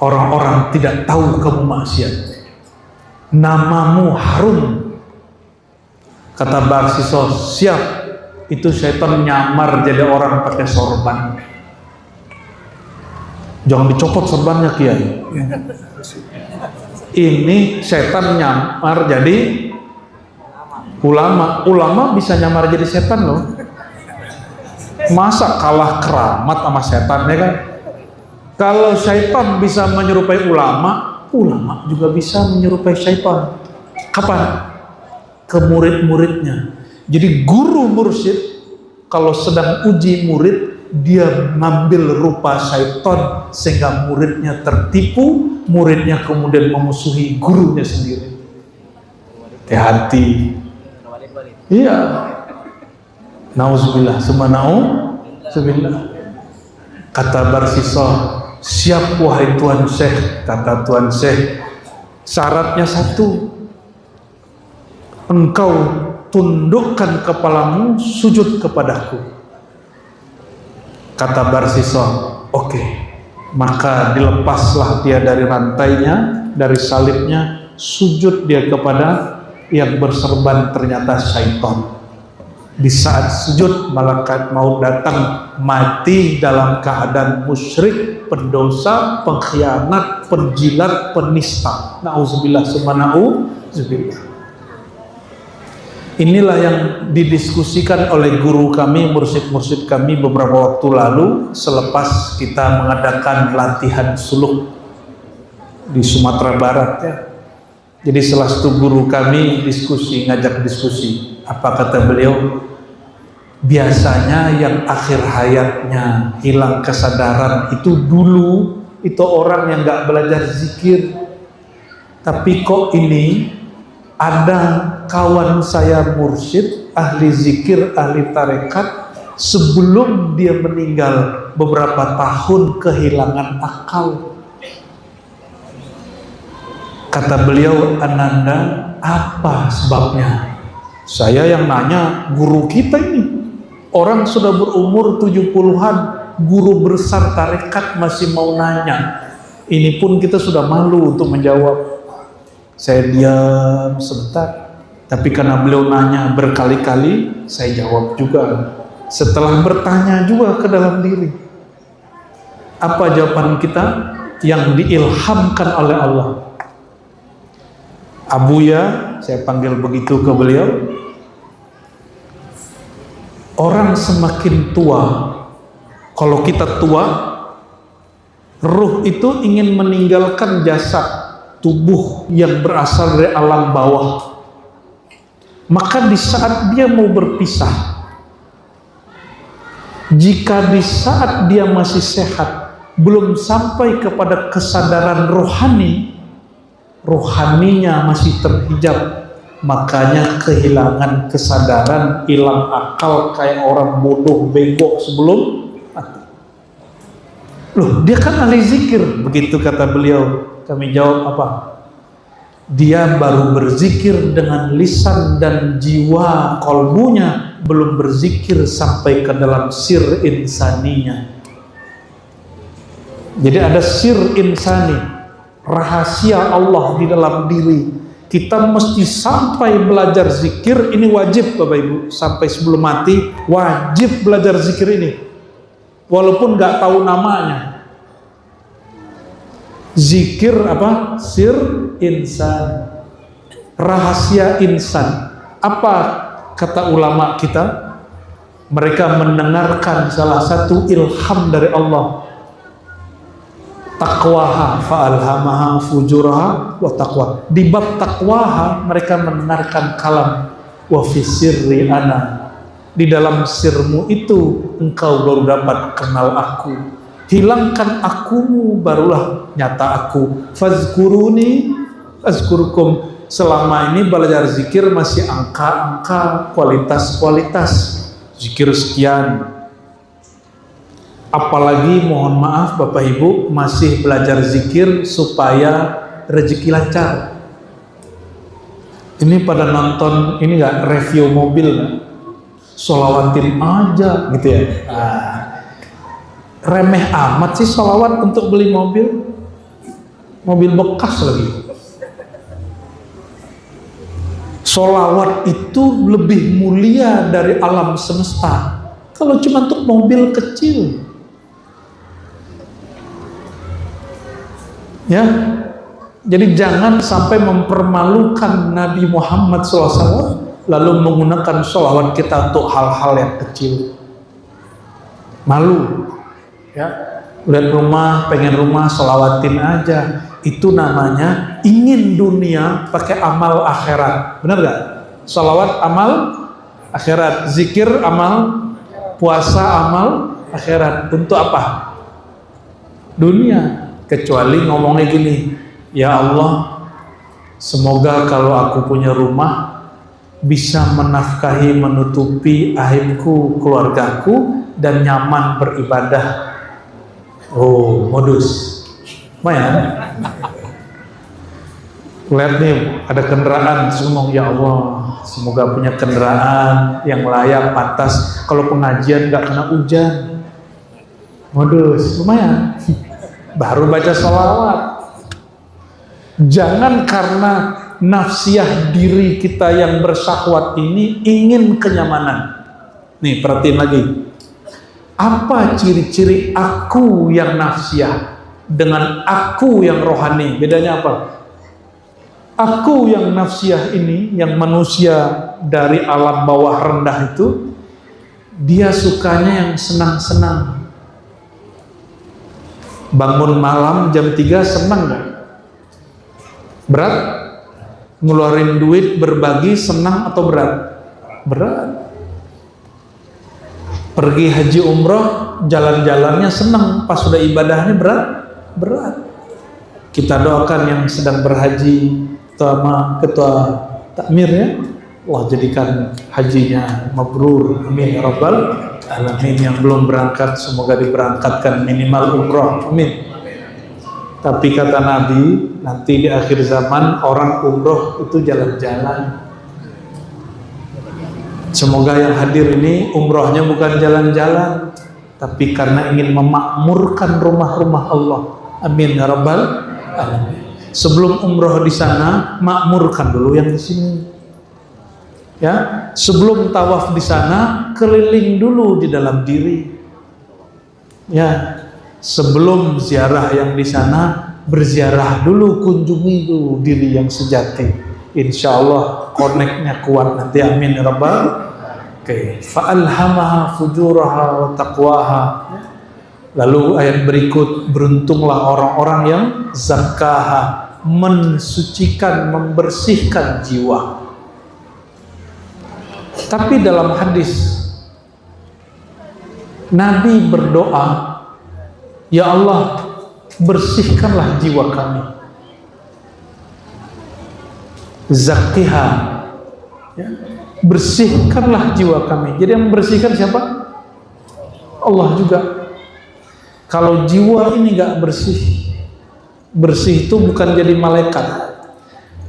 Orang-orang tidak tahu kamu maksiat, namamu harum. Kata Barsiso, siap. Itu syaitan nyamar jadi orang pakai sorban. Jangan dicopot sorbannya kiai. Ini syaitan nyamar jadi ulama. Ulama bisa nyamar jadi setan loh. Masa kalah keramat sama setan ya kan? Kalau syaitan bisa menyerupai ulama, ulama juga bisa menyerupai syaitan. Kapan? Ke murid-muridnya. Jadi guru mursyid kalau sedang uji murid, dia ngambil rupa syaitan sehingga muridnya tertipu, muridnya kemudian memusuhi gurunya sendiri. Hati-hati. Iya. Nauzubillah, subhanallah. Kata Barsiso, siap wahai Tuan Syekh. Kata Tuan Syekh, syaratnya satu, engkau tundukkan kepalamu, sujud kepadaku. Kata Barsiso, oke. Maka dilepaslah dia dari rantainya, dari salibnya, sujud dia kepada yang berserban ternyata syaitan. Di saat sujud, malaikat maut datang, mati dalam keadaan musyrik, pendosa, pengkhianat, penjilat, penista. Nauzubillah, subhanallah. Inilah yang didiskusikan oleh guru kami, mursyid-mursyid kami beberapa waktu lalu selepas kita mengadakan latihan suluk di Sumatera Barat ya. Jadi salah satu guru kami ngajak diskusi. Apa kata beliau? Biasanya yang akhir hayatnya hilang kesadaran itu dulu itu orang yang nggak belajar zikir. Tapi kok ini ada kawan saya mursyid, ahli zikir, ahli tarekat, sebelum dia meninggal beberapa tahun kehilangan akal. Kata beliau, Ananda, apa sebabnya? Saya yang nanya, guru kita ini. Orang sudah berumur 70-an, guru besar tarekat masih mau nanya. Ini pun kita sudah malu untuk menjawab. Saya diam sebentar, tapi karena beliau nanya berkali-kali, saya jawab juga. Setelah bertanya juga ke dalam diri, apa jawaban kita yang diilhamkan oleh Allah? Abuya, saya panggil begitu ke beliau. Orang semakin tua, kalau kita tua, ruh itu ingin meninggalkan jasad tubuh yang berasal dari alam bawah. Maka di saat dia mau berpisah, jika di saat dia masih sehat, belum sampai kepada kesadaran rohaninya masih terhijab, makanya kehilangan kesadaran, hilang akal kayak orang bodoh bego sebelum mati. Loh, dia kan ahli zikir, begitu kata beliau. Kami jawab apa? Dia baru berzikir dengan lisan dan jiwa kolbunya, belum berzikir sampai ke dalam sir insaninya. Jadi ada sir insani, rahasia Allah di dalam diri. Kita mesti sampai belajar zikir, ini wajib Bapak Ibu, sampai sebelum mati wajib belajar zikir ini, walaupun nggak tahu namanya. Zikir apa? Sir insan, rahasia insan. Apa kata ulama kita? Mereka mendengarkan salah satu ilham dari Allah. Taqwaha fa'alhamaha fujuraha wa taqwa. Di bab taqwaha mereka mendengarkan kalam wa fi sirri ana. Di dalam sirmu itu engkau baru dapat kenal aku. Hilangkan akumu barulah nyata aku. Fazkuruni azkurukum. Selama ini belajar zikir masih angka-angka, kualitas-kualitas. Zikir sekian. Apalagi mohon maaf Bapak Ibu masih belajar zikir supaya rezeki lancar. Ini pada nonton ini nggak, review mobil nggak? Sholawatin aja gitu ya. Remeh amat sih sholawat untuk beli mobil bekas lagi. Sholawat itu lebih mulia dari alam semesta. Kalau cuma untuk mobil kecil, ya. Jadi jangan sampai mempermalukan Nabi Muhammad SAW lalu menggunakan sholawat kita untuk hal-hal yang kecil. Malu, ya. Lihat rumah, pengen rumah, sholawatin aja. Itu namanya ingin dunia pakai amal akhirat. Benar gak? Sholawat amal akhirat, zikir amal, puasa amal akhirat. Untuk apa? Dunia. Kecuali ngomongnya gini, ya Allah, semoga kalau aku punya rumah bisa menafkahi, menutupi aibku, keluargaku, dan nyaman beribadah. Oh, modus. Lumayan. Lihat nih, ada kendaraan, ngomong ya Allah, semoga punya kendaraan yang layak, pantas. Kalau pengajian nggak kena hujan. Modus, lumayan. Baru baca sholawat. Jangan karena nafsiyah diri kita yang bersyahwat ini ingin kenyamanan. Nih, perhatiin lagi. Apa ciri-ciri aku yang nafsiyah dengan aku yang rohani? Bedanya apa? Aku yang nafsiyah ini, yang manusia dari alam bawah rendah itu, dia sukanya yang senang-senang. Bangun malam jam 3 senang gak? Berat? Ngeluarin duit berbagi senang atau berat? Berat. Pergi haji umroh jalan-jalannya senang, pas sudah ibadahnya berat? Berat. Kita doakan yang sedang berhaji, terutama ketua takmirnya, Allah jadikan hajinya mabrur, amin ya rabbal alamin. Yang belum berangkat semoga diberangkatkan minimal umroh, amin. Tapi kata Nabi, nanti di akhir zaman orang umroh itu jalan-jalan. Semoga yang hadir ini umrohnya bukan jalan-jalan, tapi karena ingin memakmurkan rumah-rumah Allah, amin ya rabbal alamin. Sebelum umroh di sana, makmurkan dulu yang di sini. Ya, sebelum tawaf di sana, keliling dulu di dalam diri. Ya, sebelum ziarah yang di sana, berziarah dulu, kunjungi dulu diri yang sejati. Insya Allah koneknya kuat nanti, amin ya rabbal. Oke, fa'alhamaha fujuraha wa taqwaha. Lalu ayat berikut, beruntunglah orang-orang yang zakaha, mensucikan, membersihkan jiwa. Tapi dalam hadis Nabi berdoa, ya Allah, bersihkanlah jiwa kami. Zakiha, ya, bersihkanlah jiwa kami. Jadi yang membersihkan siapa? Allah juga. Kalau jiwa ini gak bersih, bersih itu bukan jadi malaikat.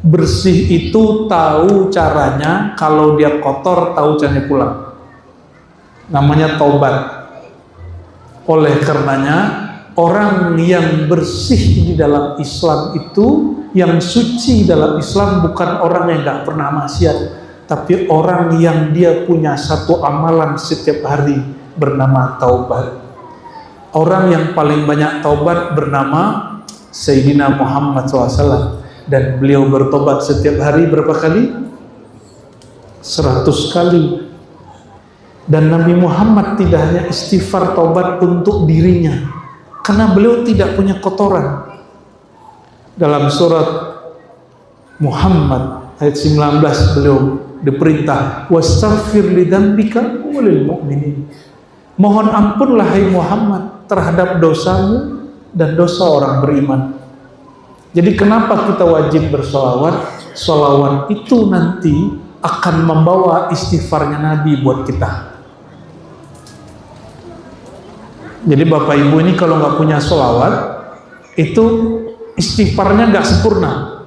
Bersih itu tahu caranya, kalau dia kotor tahu caranya pulang. Namanya taubat. Oleh karenanya orang yang bersih di dalam Islam itu, yang suci dalam Islam bukan orang yang gak pernah maksiat, tapi orang yang dia punya satu amalan setiap hari bernama taubat. Orang yang paling banyak taubat bernama Sayyidina Muhammad SAW, dan beliau bertobat setiap hari berapa kali? 100 kali. Dan Nabi Muhammad tidak hanya istighfar tobat untuk dirinya, karena beliau tidak punya kotoran. Dalam surat Muhammad ayat 19 beliau diperintah wastaghfir lidzambika walil mu'minin. Mohon ampunlah hai Muhammad terhadap dosamu dan dosa orang beriman. Jadi kenapa kita wajib bersolawat? Solawat itu nanti akan membawa istighfarnya Nabi buat kita. Jadi Bapak Ibu ini kalau nggak punya solawat, itu istighfarnya nggak sempurna.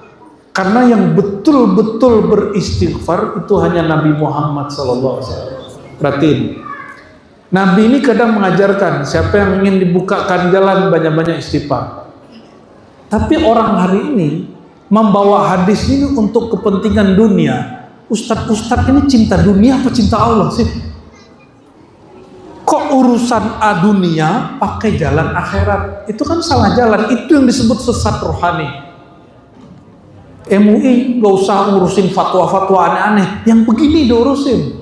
Karena yang betul-betul beristighfar itu hanya Nabi Muhammad SAW. Perhatiin, Nabi ini kadang mengajarkan siapa yang ingin dibukakan jalan banyak-banyak istighfar. Tapi orang hari ini membawa hadis ini untuk kepentingan dunia. Ustadz ini cinta dunia apa cinta Allah sih? Kok urusan dunia pakai jalan akhirat? Itu kan salah jalan. Itu yang disebut sesat rohani. MUI gak usah ngurusin fatwa-fatwa aneh-aneh, yang begini diurusin.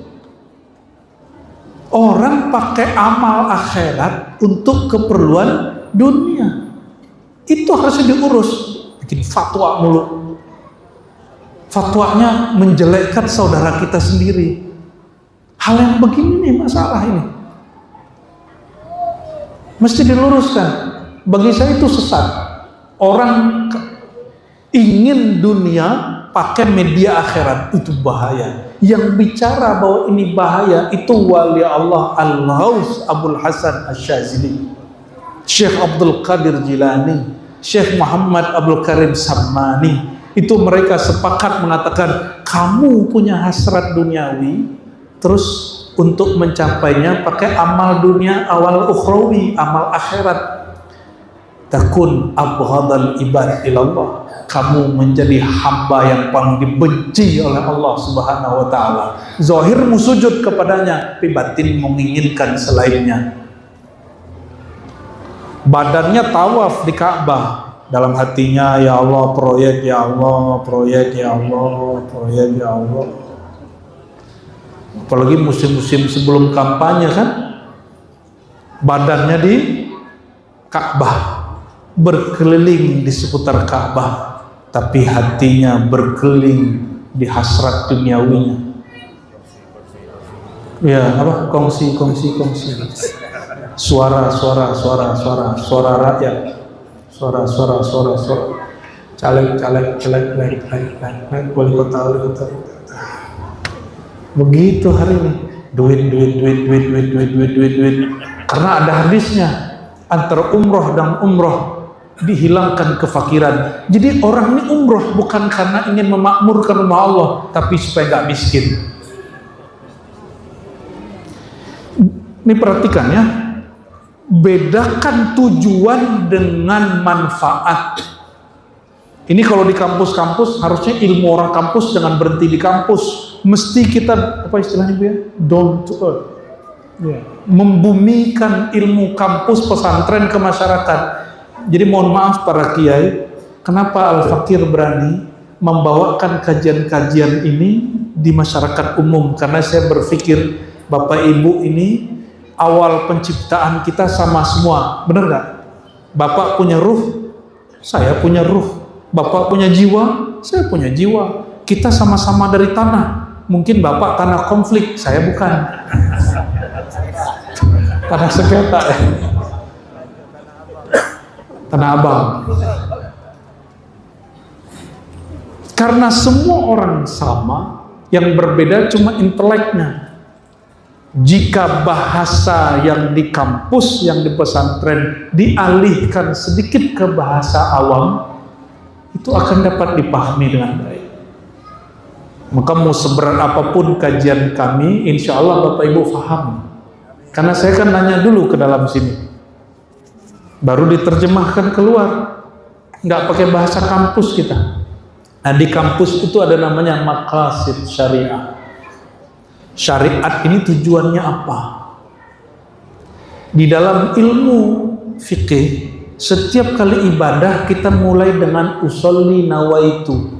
Orang pakai amal akhirat untuk keperluan dunia, itu harusnya diurus. Bikin fatwa mulu, fatwanya menjelekkan saudara kita sendiri. Hal yang begini nih masalah ini mesti diluruskan. Bagi saya itu sesat. Orang ingin dunia pakai media akhirat, itu bahaya. Yang bicara bahwa ini bahaya itu wali Allah Al-Ghaus Abul Hasan Asy-Syadzili, Syekh Abdul Qadir Jilani, Syekh Muhammad Abdul Karim Sammani. Itu mereka sepakat mengatakan kamu punya hasrat duniawi, terus untuk mencapainya pakai amal dunia, awal ukhrawi, amal akhirat. Takun abghadal ibad ilallah, kamu menjadi hamba yang paling dibenci oleh Allah Subhanahu wa taala. Zahirmu sujud kepadanya, tapi batin menginginkan selainnya. Badannya tawaf di Ka'bah, dalam hatinya ya Allah proyek, ya Allah proyek, ya Allah proyek, ya Allah. Apalagi musim-musim sebelum kampanye kan, badannya di Ka'bah, berkeliling di seputar Ka'bah, tapi hatinya berkeliling di hasrat duniawinya. Ya, apa? Kongsi. Suara rakyat. Suara. Caleg, wali kota. Begitu hari ini. Duit. Karena ada hadisnya, antara umroh dan umroh dihilangkan kefakiran. Jadi orang ini umroh bukan karena ingin memakmurkan rumah Allah, tapi supaya nggak miskin. Ini perhatikan ya, bedakan tujuan dengan manfaat. Ini kalau di kampus-kampus harusnya ilmu orang kampus jangan berhenti di kampus. Mesti kita apa istilahnya Bu ya? Down to earth. Membumikan ilmu kampus pesantren ke masyarakat. Jadi mohon maaf para kiai, kenapa Al-Fakir berani membawakan kajian-kajian ini di masyarakat umum? Karena saya berpikir Bapak Ibu ini awal penciptaan kita sama semua, benar nggak? Bapak punya ruh, saya punya ruh. Bapak punya jiwa, saya punya jiwa. Kita sama-sama dari tanah. Mungkin Bapak tanah konflik, saya bukan. Tanah sengketa ya. Tanah Abang. Karena semua orang sama, yang berbeda cuma inteleknya. Jika bahasa yang di kampus, yang di pesantren dialihkan sedikit ke bahasa awam, itu akan dapat dipahami dengan baik. Maka mau seberat apapun kajian kami, insya Allah Bapak Ibu faham. Karena saya kan nanya dulu ke dalam sini, baru diterjemahkan keluar, nggak pakai bahasa kampus kita. Nah di kampus itu ada namanya maqasid syariah. Syariat ini tujuannya apa? Di dalam ilmu fikih setiap kali ibadah kita mulai dengan usolli nawaitu.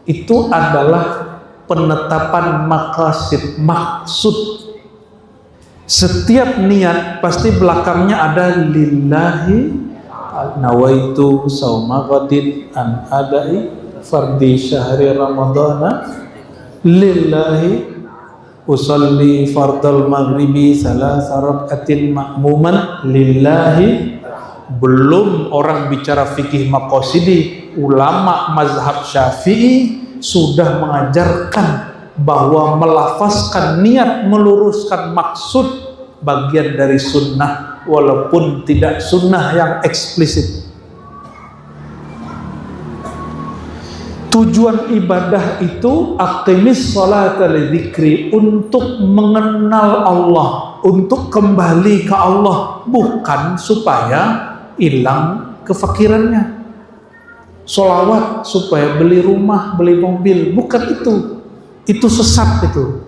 Itu adalah penetapan maqasid, maksud. Setiap niat pasti belakangnya ada lillahi nawaitu sauma ghadin an adai fardi syahri ramadhana lillahi usalli fardal maghribi salasa rakaatin ma'muman lillahi. Belum orang bicara fikih maqasidi, ulama mazhab Syafi'i sudah mengajarkan bahwa melafazkan niat, meluruskan maksud bagian dari sunnah walaupun tidak sunnah yang eksplisit. Tujuan ibadah itu aqimis sholata lidzikri, untuk mengenal Allah, untuk kembali ke Allah, bukan supaya hilang kefakirannya. Sholawat supaya beli rumah, beli mobil, bukan itu. Itu sesat itu.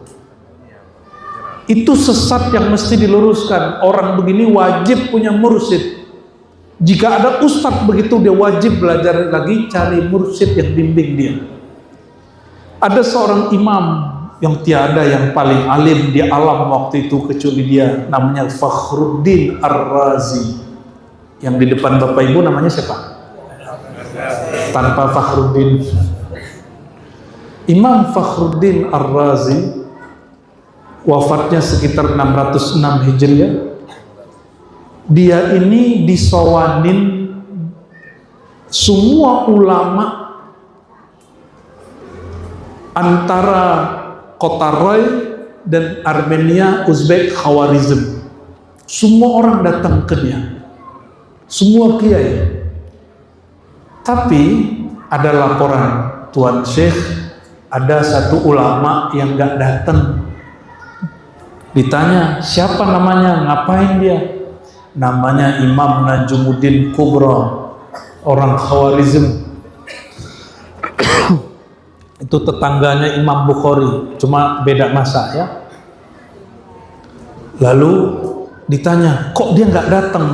Itu sesat yang mesti diluruskan. Orang begini wajib punya mursyid. Jika ada ustadz begitu, dia wajib belajar lagi, cari mursyid yang bimbing dia. Ada seorang imam yang tiada yang paling alim di alam waktu itu kecuali dia, namanya Fakhruddin Ar-Razi. Yang di depan Bapak Ibu namanya siapa? Tanpa Fakhruddin. Imam Fakhruddin Ar-Razi wafatnya sekitar 606 Hijriah. Dia ini disowanin semua ulama antara kota Roy dan Armenia, Uzbek, Khawarizm. Semua orang datang ke dia, semua kiai. Tapi ada laporan, Tuan Syekh, ada satu ulama yang gak datang. Ditanya, siapa namanya, ngapain dia? Namanya Imam Najumuddin Kubra, orang Khawarizm. Itu tetangganya Imam Bukhari, cuma beda masa ya. Lalu ditanya, kok dia nggak datang?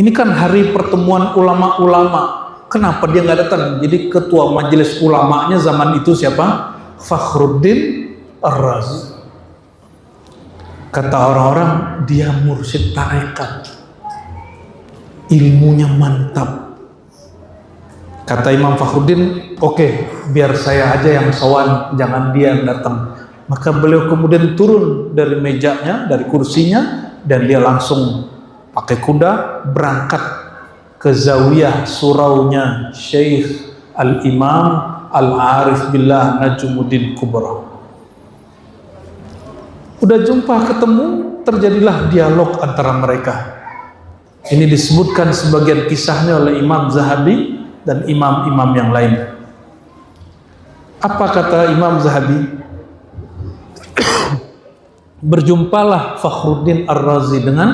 Ini kan hari pertemuan ulama-ulama, kenapa dia nggak datang? Jadi ketua majelis ulamanya zaman itu siapa? Fakhruddin Ar-Razi. Kata orang-orang, dia mursyid tarekat, ilmunya mantap. Kata Imam Fakhruddin, oke, biar saya aja yang sowan, jangan dia yang datang. Maka beliau kemudian turun dari mejanya, dari kursinya, dan dia langsung pakai kuda berangkat ke zawiyah suraunya Syekh Al-Imam Al-Arif Billah Najumuddin Kubra. Udah jumpa, ketemu, terjadilah dialog antara mereka. Ini disebutkan sebagian kisahnya oleh Imam Zahabi dan imam-imam yang lain. Apa kata Imam Zahabi? Berjumpalah Fakhruddin Ar-Razi dengan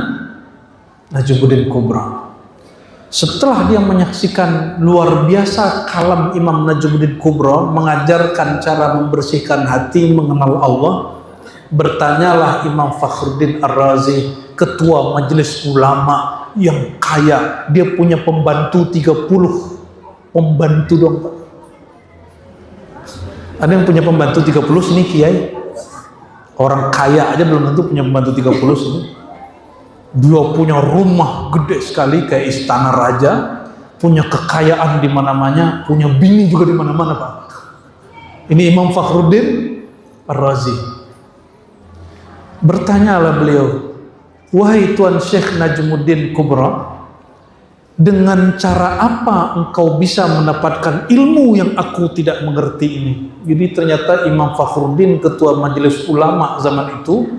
Najumuddin Kubra. Setelah dia menyaksikan luar biasa kalam Imam Najumuddin Kubra, mengajarkan cara membersihkan hati, mengenal Allah, bertanyalah Imam Fakhruddin Ar-Razi, ketua majelis ulama yang kaya, dia punya pembantu 30 pembantu dong Pak. Ada yang punya pembantu 30 sini kiai? Orang kaya aja belum tentu punya pembantu 30 sini. Dia punya rumah gede sekali kayak istana raja, punya kekayaan di mana-mana, punya bini juga di mana-mana Pak. Ini Imam Fakhruddin Ar-Razi. Bertanyalah beliau, wahai Tuan Syekh Najumuddin Kubra, dengan cara apa engkau bisa mendapatkan ilmu yang aku tidak mengerti ini? Jadi ternyata Imam Fakhruddin, ketua majelis ulama zaman itu,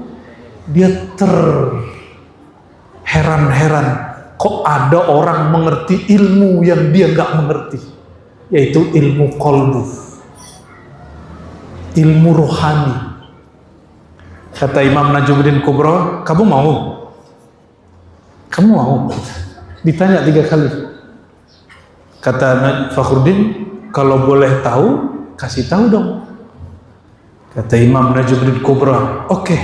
dia terheran-heran, kok ada orang mengerti ilmu yang dia nggak mengerti, yaitu ilmu qalbu, ilmu rohani. Kata Imam Najumuddin Kubra, kamu mau? Kamu mau? Ditanya 3 kali. Kata Fakhruddin, kalau boleh tahu, kasih tahu dong. Kata Imam Najumuddin Kubra, oke.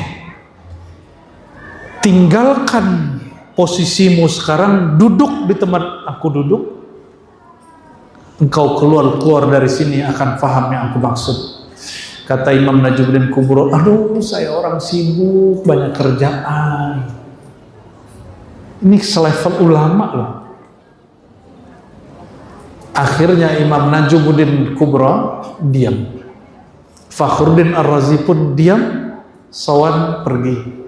Tinggalkan posisimu sekarang duduk di tempat aku duduk, engkau keluar dari sini akan paham yang aku maksud. Kata Imam Najmuddin Kubro, aduh saya orang sibuk, banyak kerjaan. Ini selevel ulama loh. Akhirnya Imam Najmuddin Kubro diam. Fakhruddin Ar-Razi pun diam, Sawan pergi.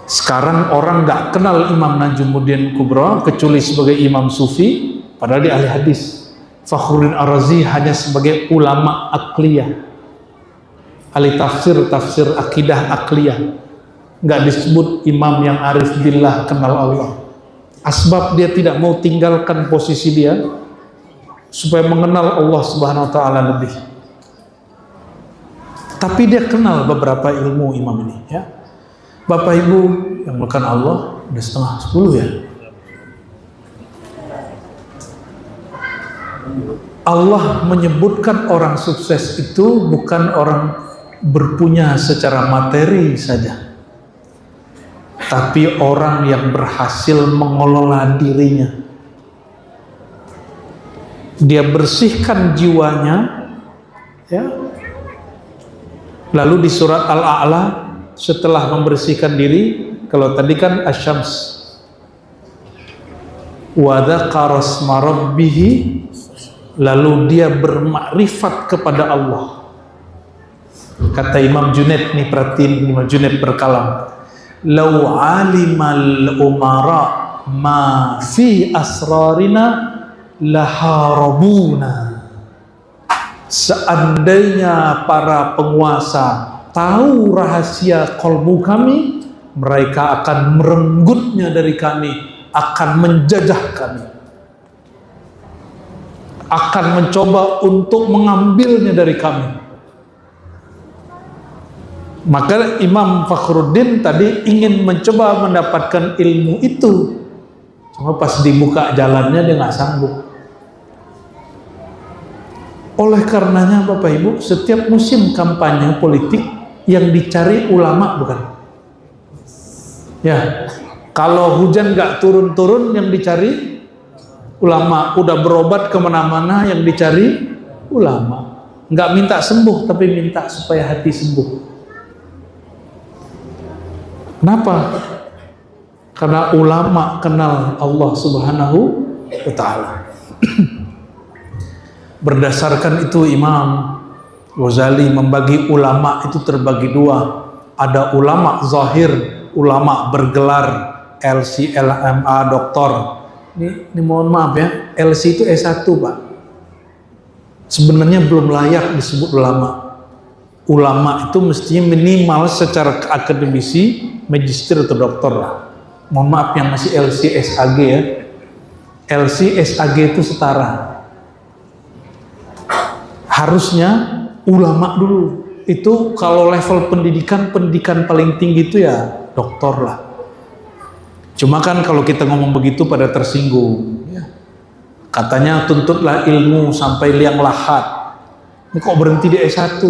Sekarang orang nggak kenal Imam Najmuddin Kubro kecuali sebagai imam sufi, padahal dia ahli hadis. Fakhruddin Ar-Razi hanya sebagai ulama akliyah, ahli tafsir akidah akliyah, nggak disebut imam yang arif billah, kenal Allah. Asbab dia tidak mau tinggalkan posisi dia supaya mengenal Allah Subhanahu wa taala lebih. Tapi dia kenal beberapa ilmu imam ini, ya. Bapak Ibu yang bukan Allah, udah 9:30 ya. Allah menyebutkan orang sukses itu bukan orang berpunya secara materi saja, tapi orang yang berhasil mengelola dirinya. Dia bersihkan jiwanya, ya. Lalu di surat Al-A'la setelah membersihkan diri, kalau tadi kan Asy-Syams, wa dzakara asma rabbih, lalu dia bermakrifat kepada Allah. Kata Imam Junaid, nih perhatiin, Imam Junaid berkalam, lau alimal umara ma fi asrarina laharabuna. Seandainya para penguasa tahu rahasia kolbu kami, mereka akan merenggutnya dari kami, akan menjajah kami, akan mencoba untuk mengambilnya dari kami. Maka Imam Fakhruddin tadi ingin mencoba mendapatkan ilmu itu, cuma pas dibuka jalannya dia nggak sanggup. Oleh karenanya Bapak Ibu, setiap musim kampanye politik yang dicari ulama bukan? Ya, kalau hujan nggak turun-turun yang dicari ulama. Udah berobat kemana-mana yang dicari ulama. Nggak minta sembuh, tapi minta supaya hati sembuh. Kenapa? Karena ulama kenal Allah Subhanahu wa ta'ala. Berdasarkan itu Imam Ghazali membagi ulama itu terbagi dua. Ada ulama zahir, ulama bergelar LC, LMA, doktor. Ini mohon maaf ya, LC itu S1 Pak. Sebenarnya belum layak disebut ulama. Ulama itu mestinya minimal secara akademisi magister atau doktor lah. Mohon maaf yang masih LC, SAG ya. LC, SAG itu setara. Harusnya ulama dulu. Itu kalau level pendidikan paling tinggi itu ya doktor lah. Cuma kan kalau kita ngomong begitu pada tersinggung ya. Katanya tuntutlah ilmu sampai liang lahat. Ini kok berhenti di S1?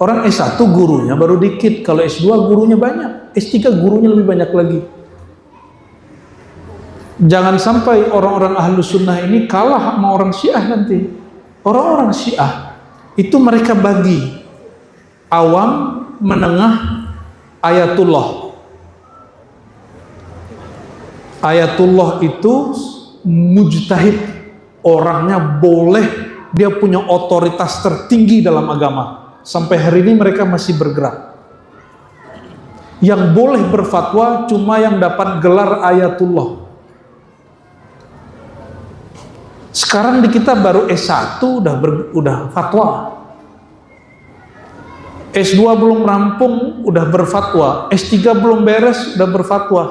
Orang S1 gurunya baru dikit, kalau S2 gurunya banyak, S3 gurunya lebih banyak lagi. Jangan sampai orang-orang Ahlus Sunnah ini kalah sama orang Syiah nanti. Orang-orang Syiah itu mereka bagi awam, menengah, ayatullah. Ayatullah itu mujtahid, orangnya boleh, dia punya otoritas tertinggi dalam agama. Sampai hari ini mereka masih bergerak. Yang boleh berfatwa cuma yang dapat gelar ayatullah. Sekarang di kita baru S1 udah fatwa. S2 belum rampung udah berfatwa, S3 belum beres udah berfatwa.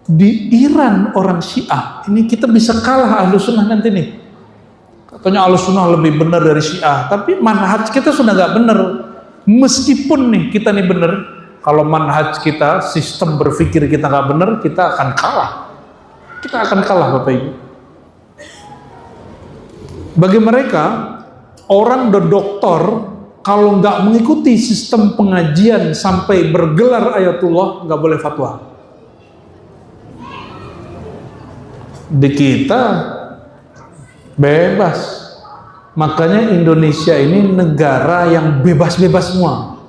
Di Iran orang Syiah, ini kita bisa kalah Ahlus Sunnah nanti nih. Katanya Ahlus Sunnah lebih benar dari Syiah, tapi manhaj kita sudah nggak benar. Meskipun nih kita nih benar, kalau manhaj kita, sistem berpikir kita nggak benar, kita akan kalah. Kita akan kalah Bapak Ibu. Bagi mereka, orang udah doktor, kalau nggak mengikuti sistem pengajian sampai bergelar ayatullah, nggak boleh fatwa. Di kita bebas. Makanya Indonesia ini negara yang bebas-bebas semua.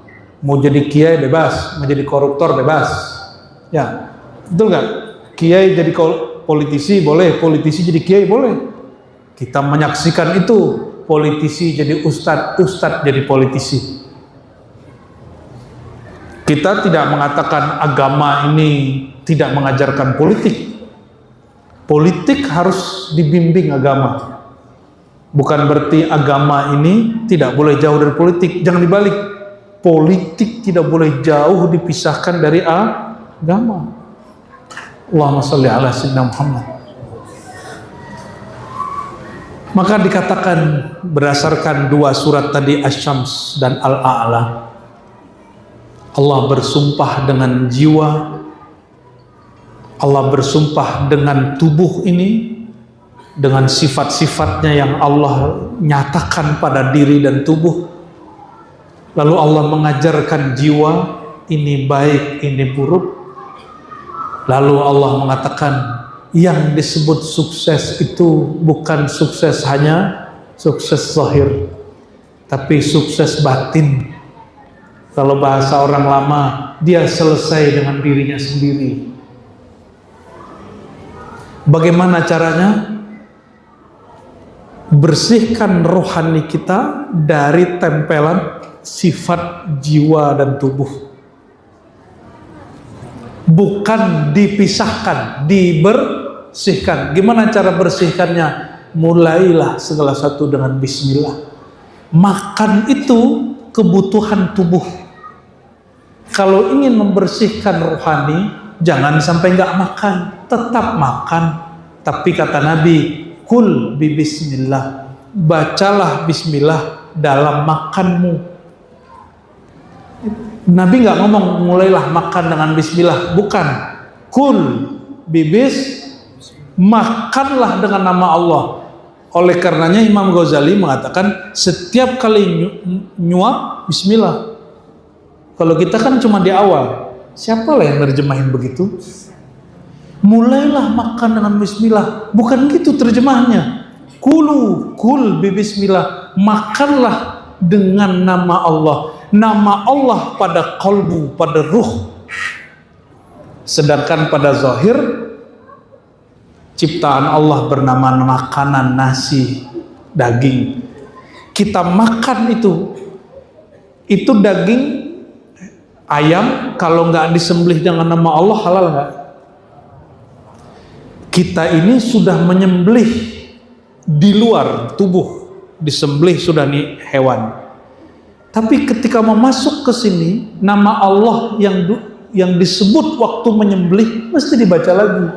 Mau jadi kiai bebas, mau jadi koruptor bebas. Ya, betul nggak? Kiai jadi politisi boleh, politisi jadi kiai boleh. Kita menyaksikan itu, politisi jadi ustadz, ustadz jadi politisi. Kita tidak mengatakan agama ini tidak mengajarkan politik. Politik harus dibimbing agama. Bukan berarti agama ini tidak boleh jauh dari politik. Jangan dibalik. Politik tidak boleh jauh dipisahkan dari agama. Allahumma sholli ala sayyidina Muhammad. Maka dikatakan berdasarkan dua surat tadi, Asy-Syams dan Al-A'la, Allah bersumpah dengan jiwa, Allah bersumpah dengan tubuh ini, dengan sifat-sifatnya yang Allah nyatakan pada diri dan tubuh. Lalu Allah mengajarkan jiwa, ini baik, ini buruk. Lalu Allah mengatakan, yang disebut sukses itu bukan sukses hanya sukses zahir, tapi sukses batin. Kalau bahasa orang lama, dia selesai dengan dirinya sendiri. Bagaimana caranya? Bersihkan rohani kita dari tempelan sifat jiwa dan tubuh. Bukan dipisahkan, dibersihkan. Gimana cara bersihkannya? Mulailah segala satu dengan bismillah. Makan itu kebutuhan tubuh. Kalau ingin membersihkan rohani, jangan sampai nggak makan, tetap makan. Tapi kata Nabi, kul bi bismillah, bacalah bismillah dalam makanmu. Nabi nggak ngomong mulailah makan dengan bismillah, bukan. Kul bibis, makanlah dengan nama Allah. Oleh karenanya Imam Ghazali mengatakan setiap kali nyuap bismillah. Kalau kita kan cuma di awal, siapa lah yang nerjemahin begitu? Mulailah makan dengan bismillah, bukan gitu terjemahannya. Kul bismillah, makanlah dengan nama Allah. Nama Allah pada kalbu, pada ruh. Sedangkan pada zahir, ciptaan Allah bernama makanan, nasi, daging. Kita makan itu daging ayam, kalau nggak disembelih dengan nama Allah halal nggak? Kita ini sudah menyembelih di luar tubuh, disembelih sudah nih hewan. Tapi ketika mau masuk ke sini, nama Allah yang disebut waktu menyembelih mesti dibaca lagi.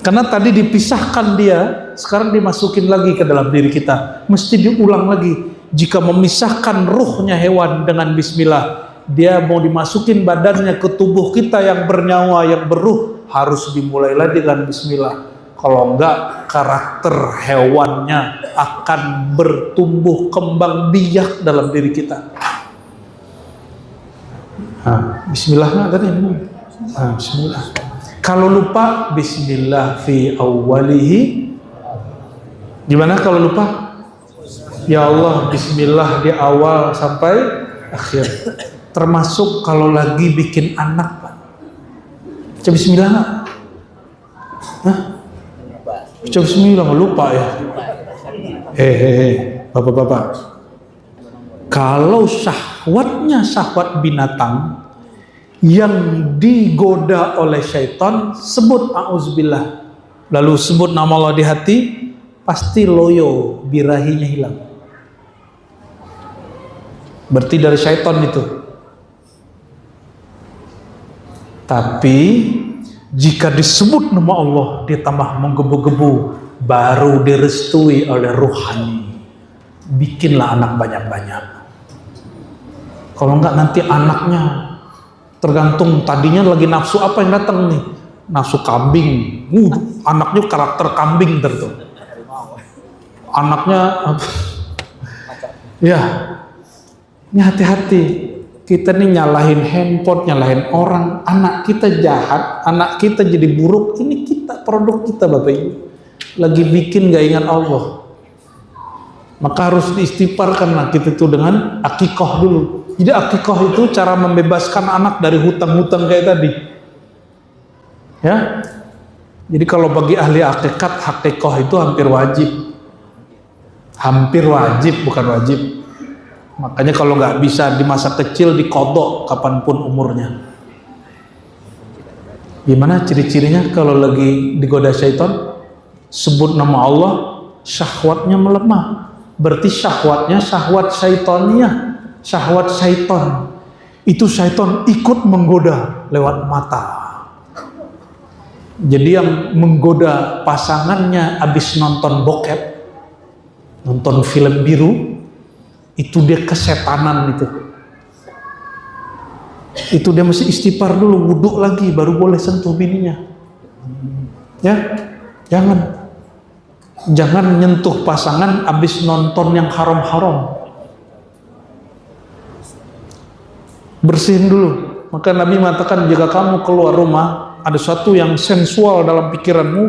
Karena tadi dipisahkan dia, sekarang dimasukin lagi ke dalam diri kita. Mesti diulang lagi. Jika memisahkan ruhnya hewan dengan bismillah, dia mau dimasukin badannya ke tubuh kita yang bernyawa, yang beruh, harus dimulai lagi dengan bismillah. Kalau enggak, karakter hewannya akan bertumbuh kembang biak dalam diri kita. Bismillah nggak tadi? Bismillah. Kalau lupa, bismillah fi awwalihi. Gimana kalau lupa? Ya Allah, bismillah di awal sampai akhir. Termasuk kalau lagi bikin anak, Pak. Coba bismillah nggak? Coba bismillah, lupa ya. Bapak-bapak. Kalau syahwatnya syahwat binatang yang digoda oleh syaitan, sebut a'udzubillah. Lalu sebut nama Allah di hati, pasti loyo, birahinya hilang. Berarti dari syaitan itu. Tapi jika disebut nama Allah, dia tambah menggebu-gebu, baru direstui oleh ruhani. Bikinlah anak banyak-banyak. Kalau enggak nanti anaknya tergantung tadinya lagi nafsu apa yang datang nih. Nafsu kambing. Anaknya karakter kambing tertuh. Anaknya ya, Ini hati-hati. Kita nih nyalahin handphone, nyalahin orang, anak kita jahat, anak kita jadi buruk. Ini kita, produk kita Bapak Ibu. Lagi bikin gak ingat Allah. Maka harus diistighfarkan lah kita itu dengan akikoh dulu. Jadi akikoh itu cara membebaskan anak dari hutang-hutang kayak tadi. Ya. Jadi kalau bagi ahli hakikat, akikoh itu hampir wajib. Hampir wajib, bukan wajib. Makanya kalau nggak bisa di masa kecil dikodok kapanpun umurnya. Gimana ciri-cirinya kalau lagi digoda syaitan? Sebut nama Allah, syahwatnya melemah. Berarti syahwatnya syahwat syaitannya, syahwat syaitan. Itu syaitan ikut menggoda lewat mata. Jadi yang menggoda pasangannya habis nonton bokep, nonton film biru, itu dia kesetanan itu. Itu dia mesti istighfar dulu, wudhu lagi baru boleh sentuh bininya. Ya, jangan nyentuh pasangan habis nonton yang haram-haram. Bersihin dulu. Maka Nabi mengatakan jika kamu keluar rumah ada sesuatu yang sensual dalam pikiranmu,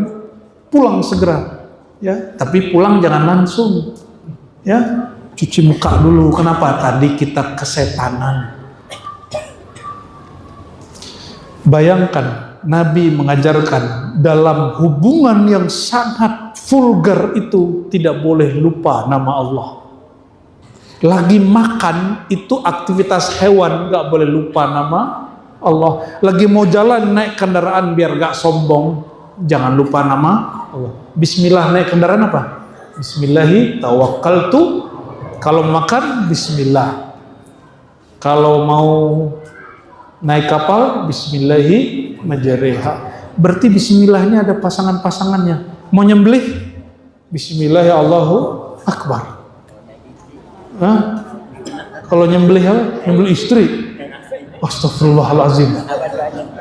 pulang segera. Ya, tapi pulang jangan langsung. Ya, cuci muka dulu. Kenapa? Tadi kita kesetanan. Bayangkan Nabi mengajarkan dalam hubungan yang sangat vulgar itu tidak boleh lupa nama Allah. Lagi makan itu aktivitas hewan, gak boleh lupa nama Allah. Lagi mau jalan naik kendaraan biar gak sombong, jangan lupa nama Allah. Bismillah naik kendaraan apa? Bismillahi tawakkaltu. Kalau makan Bismillah. Kalau mau naik kapal Bismillahi majariha. Berarti Bismillahnya ada pasangan-pasangannya. Mau nyembelih Bismillahi Allahu Akbar. Hah? Kalau nyembelih apa? Nyembelih istri. Astagfirullahalazim.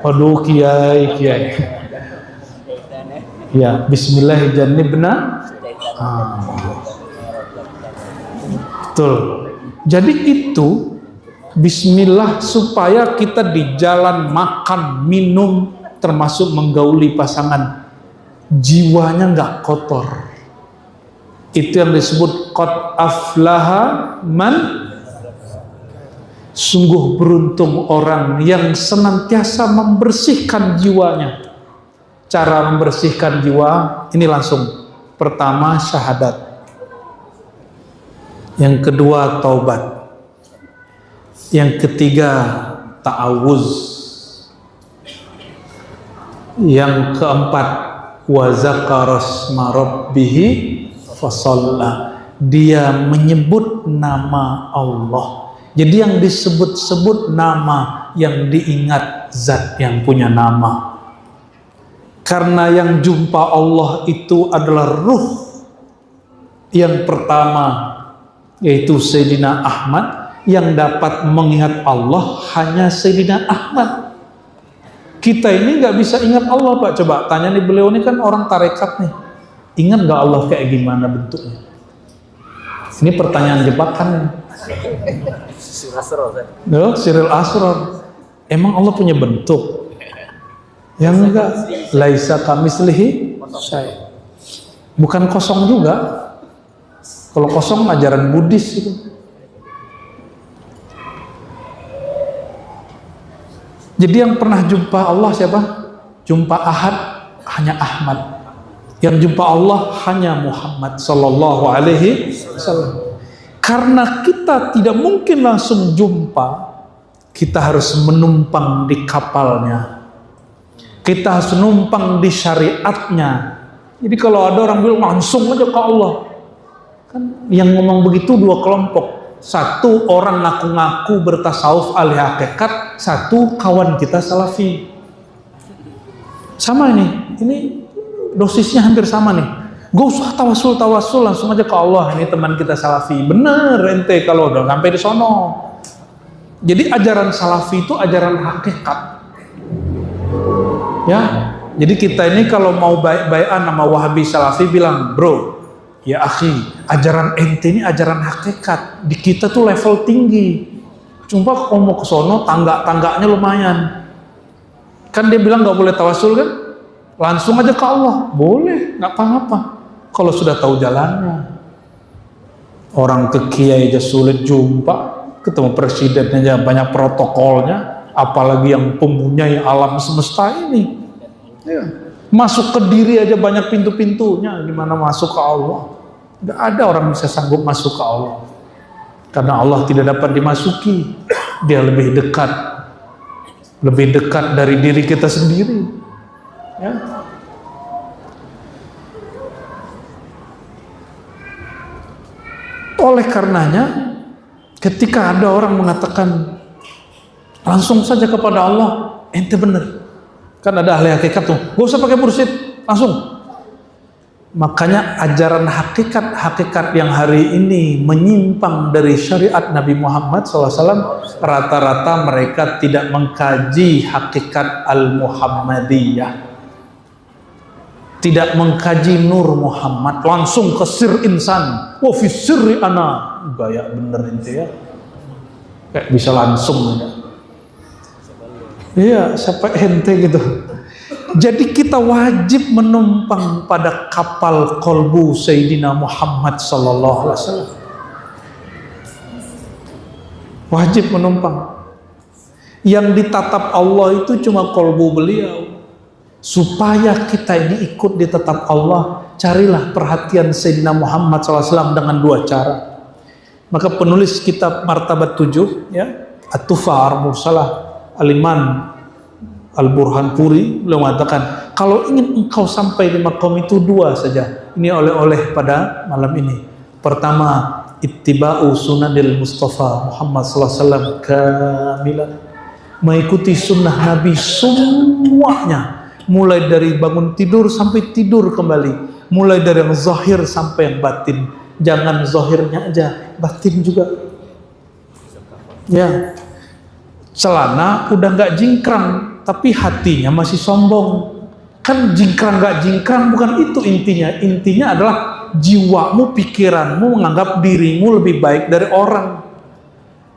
Waduh kiai. Ya, Bismillahi jannibna. Betul. Jadi itu Bismillah supaya kita di jalan makan, minum, termasuk menggauli pasangan, jiwanya nggak kotor. Itu yang disebut qad aflaha man. Sungguh beruntung orang yang senantiasa membersihkan jiwanya. Cara membersihkan jiwa ini langsung. Pertama syahadat. Yang kedua taubat. Yang ketiga ta'awuz. Yang keempat wa zakarasma rabbihi fasalla. Dia menyebut nama Allah. Jadi yang disebut-sebut nama, yang diingat zat yang punya nama. Karena yang jumpa Allah itu adalah ruh yang pertama, yaitu Sayyidina Ahmad. Yang dapat mengingat Allah hanya Sayyidina Ahmad. Kita ini nggak bisa ingat Allah Pak. Coba tanya nih, beliau ini kan orang tarekat nih. Ingat nggak Allah kayak gimana bentuknya? Ini pertanyaan jebakan. Siril Asrar. Emang Allah punya bentuk? Yang enggak. Laisa kamislihi syai'. Bukan kosong juga. Kalau kosong ajaran Buddhis itu. Jadi yang pernah jumpa Allah siapa? Jumpa Ahad hanya Ahmad. Yang jumpa Allah hanya Muhammad sallallahu alaihi wasallam. Karena kita tidak mungkin langsung jumpa, kita harus menumpang di kapalnya. Kita harus menumpang di syariatnya. Jadi kalau ada orang bilang langsung aja ke Allah, kan yang ngomong begitu dua kelompok. Satu orang ngaku-ngaku bertasawuf ahli hakikat, satu kawan kita salafi. Sama ini dosisnya hampir sama nih. Gak usah tawasul, langsung aja ke Allah. Ini teman kita salafi. Bener ente kalau udah sampai di sono. Jadi ajaran salafi itu ajaran hakikat. Ya, jadi kita ini kalau mau baik-baikan sama Wahabi salafi bilang, bro, ya akhi, ajaran ente ini ajaran hakikat. Di kita tuh level tinggi. Cuma kalau mau ke sono tangganya lumayan. Kan dia bilang nggak boleh tawasul kan? Langsung aja ke Allah, boleh, nggak apa-apa. Kalau sudah tahu jalannya. Orang ke kiai aja sulit jumpa, ketemu presiden aja banyak protokolnya, apalagi yang mempunyai alam semesta ini. Ya. Masuk ke diri aja banyak pintu-pintunya, gimana masuk ke Allah? Nggak ada orang bisa sanggup masuk ke Allah. Karena Allah tidak dapat dimasuki, dia lebih dekat dari diri kita sendiri. Ya. Oleh karenanya, ketika ada orang mengatakan langsung saja kepada Allah, ente benar. Kan ada ahli hakikat tuh, gak usah pakai mursyid, langsung. Makanya ajaran hakikat yang hari ini menyimpang dari syariat Nabi Muhammad SAW, rata-rata mereka tidak mengkaji hakikat al-Muhammadiyah, tidak mengkaji Nur Muhammad, langsung ke sir insan. Wa fi sirri ana, gaya bener itu ya, kayak bisa langsung aja. Iya, siapa ente gitu. Jadi kita wajib menumpang pada kapal kolbu Sayyidina Muhammad sallallahu alaihi wasallam. Wajib menumpang. Yang ditatap Allah itu cuma kolbu beliau. Supaya kita ini ikut ditatap Allah, carilah perhatian Sayyidina Muhammad SAW dengan dua cara. Maka penulis kitab Martabat 7 ya, At-Tufa Ar-Mursalah Al-Iman Al-Burhanpuri beliau mengatakan, kalau ingin engkau sampai di maqam itu dua saja. Ini oleh-oleh pada malam ini. Pertama, ittiba'u sunanil Mustafa Muhammad sallallahu alaihi wasallam kamilan. Mengikuti sunnah Nabi semuanya, mulai dari bangun tidur sampai tidur kembali, mulai dari yang zahir sampai yang batin. Jangan zahirnya aja, batin juga. Ya. Celana udah nggak jingkrang, tapi hatinya masih sombong. Kan jingkrang nggak jingkrang bukan itu intinya. Intinya adalah jiwamu, pikiranmu menganggap dirimu lebih baik dari orang.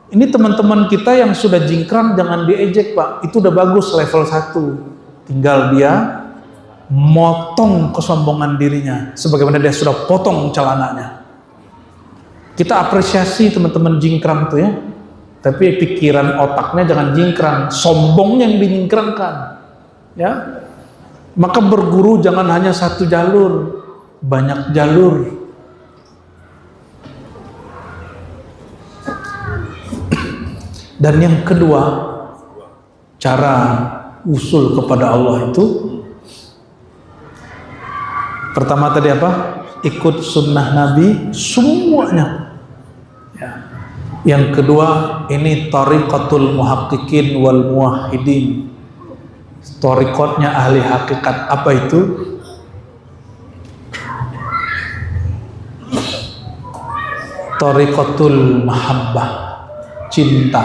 Ini teman-teman kita yang sudah jingkrang jangan diejek, Pak. Itu udah bagus, level 1. Tinggal dia motong kesombongan dirinya sebagaimana dia sudah potong celananya. Kita apresiasi teman-teman jingkrang itu ya. Tapi pikiran otaknya jangan jingkrang, sombongnya yang dijingkrangkan. Ya. Maka berguru jangan hanya satu jalur, banyak jalur. Dan yang kedua, cara usul kepada Allah itu pertama tadi apa? Ikut sunnah Nabi semuanya. Ya. Yang kedua, ini tariqatul muhaqqiqin wal muwahhidin. Tariqatnya ahli hakikat. Apa itu? Tariqatul mahabbah, cinta.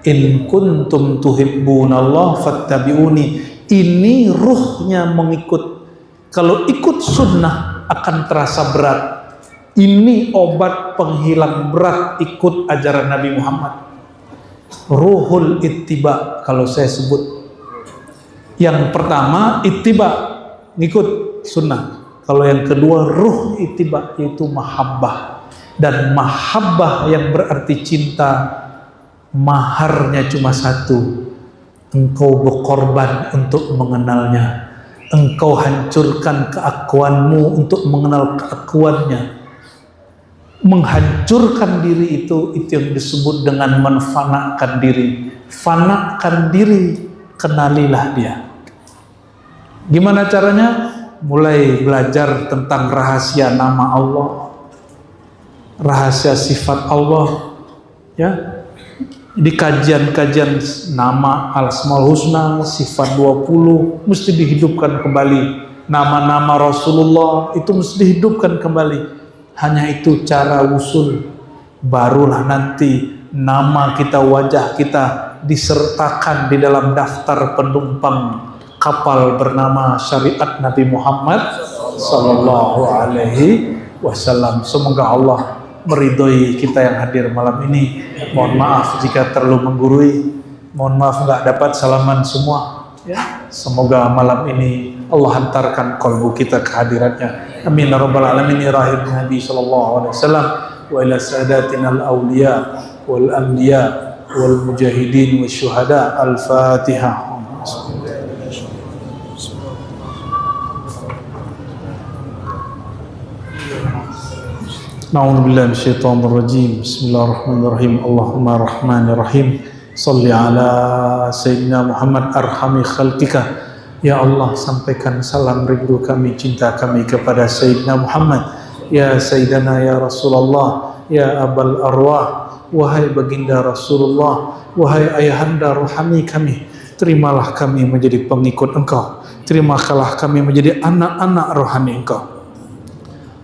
In kuntum tuhibbunallah fattabi'uni. Ini ruhnya mengikut. Kalau ikut sunnah akan terasa berat. Ini obat penghilang berat ikut ajaran Nabi Muhammad. Ruhul ittiba kalau saya sebut. Yang pertama ittiba, ngikut sunnah. Kalau yang kedua ruh ittiba, yaitu mahabbah. Dan mahabbah yang berarti cinta, maharnya cuma satu. Engkau berkorban untuk mengenalnya. Engkau hancurkan keakuanmu untuk mengenal keakuannya. Menghancurkan diri itu yang disebut dengan menfanakan diri. Fanakan diri, kenalilah dia. Gimana caranya? Mulai belajar tentang rahasia nama Allah, rahasia sifat Allah, ya. Di kajian-kajian nama Al-Asmaul Husna, sifat 20 mesti dihidupkan kembali. Nama-nama Rasulullah itu mesti dihidupkan kembali. Hanya itu cara usul. Barulah nanti nama kita, wajah kita disertakan di dalam daftar penumpang kapal bernama syariat Nabi Muhammad sallallahu alaihi wasallam. Semoga Allah meridhoi kita yang hadir malam ini. Mohon maaf jika terlalu menggurui, mohon maaf nggak dapat salaman semua ya. Semoga malam ini Allah hantarkan kalbu kita kehadiratnya. Amin ya rabbal alamin. Rahim Nabi sallallahu alaihi wasallam wa ila sadatina al-awliya wal anbiya wal mujahidin wasyuhada. Al-Fatihah. Na'udzubillahi minasyaitonir rajim. Bismillahirrahmanirrahim. Allahumma rahmanir rahim. Shalli ala sayyidina Muhammad arhami khalqika. Ya Allah, sampaikan salam rindu kami, cinta kami kepada Sayyidina Muhammad. Ya Sayyidana ya Rasulullah, ya Abal Arwah. Wahai baginda Rasulullah, wahai ayahanda rohani kami, terimalah kami menjadi pengikut engkau. Terimalah kami menjadi anak-anak rohani engkau.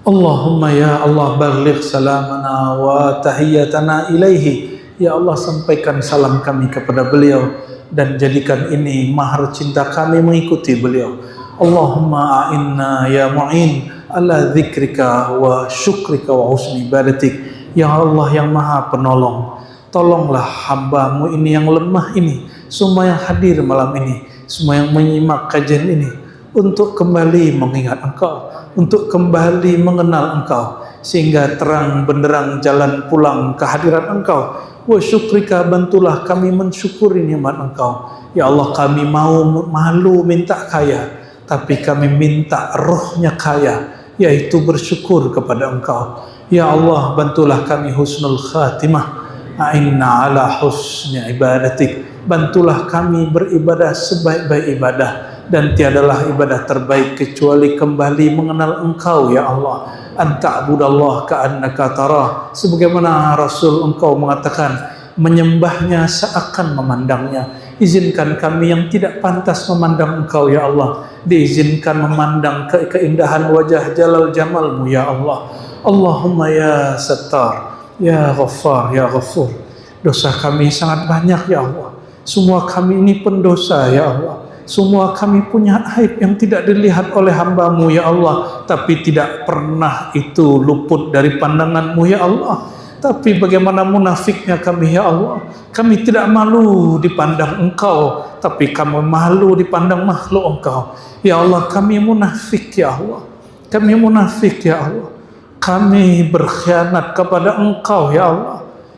Allahumma ya Allah baligh salamana wa tahiyyatana ilaihi. Ya Allah, sampaikan salam kami kepada beliau dan jadikan ini mahar cinta kami mengikuti beliau. Allahumma a'inna ya mu'in ala dzikrika wa syukrika wa husni ibadatik. Ya Allah yang maha penolong, tolonglah hambamu ini yang lemah ini, semua yang hadir malam ini, semua yang menyimak kajian ini, untuk kembali mengingat engkau, untuk kembali mengenal engkau, sehingga terang benderang jalan pulang kehadiran engkau. Wa syukrika, bantulah kami mensyukuri nikmat engkau. Ya Allah, kami malu minta kaya, tapi kami minta rohnya kaya, yaitu bersyukur kepada engkau. Ya Allah, bantulah kami husnul khatimah. A'inna ala husni ibadatik. Bantulah kami beribadah sebaik-baik ibadah, dan tiadalah ibadah terbaik kecuali kembali mengenal engkau ya Allah. Anta'budallah ka'annaka tarah, sebagaimana Rasul engkau mengatakan, menyembahnya seakan memandangnya. Izinkan kami yang tidak pantas memandang engkau ya Allah, diizinkan memandang keindahan wajah jalal jamalmu ya Allah. Allahumma ya Sattar, ya Ghaffar, ya Ghafur. Dosa kami sangat banyak ya Allah. Semua kami ini pendosa ya Allah. Semua kami punya aib yang tidak dilihat oleh hambamu ya Allah, tapi tidak pernah itu luput dari pandanganmu ya Allah. Tapi bagaimana munafiknya kami ya Allah. Kami tidak malu dipandang engkau, tapi kami malu dipandang makhluk engkau. Ya Allah, kami munafik ya Allah. Kami munafik ya Allah. Kami berkhianat kepada engkau ya Allah.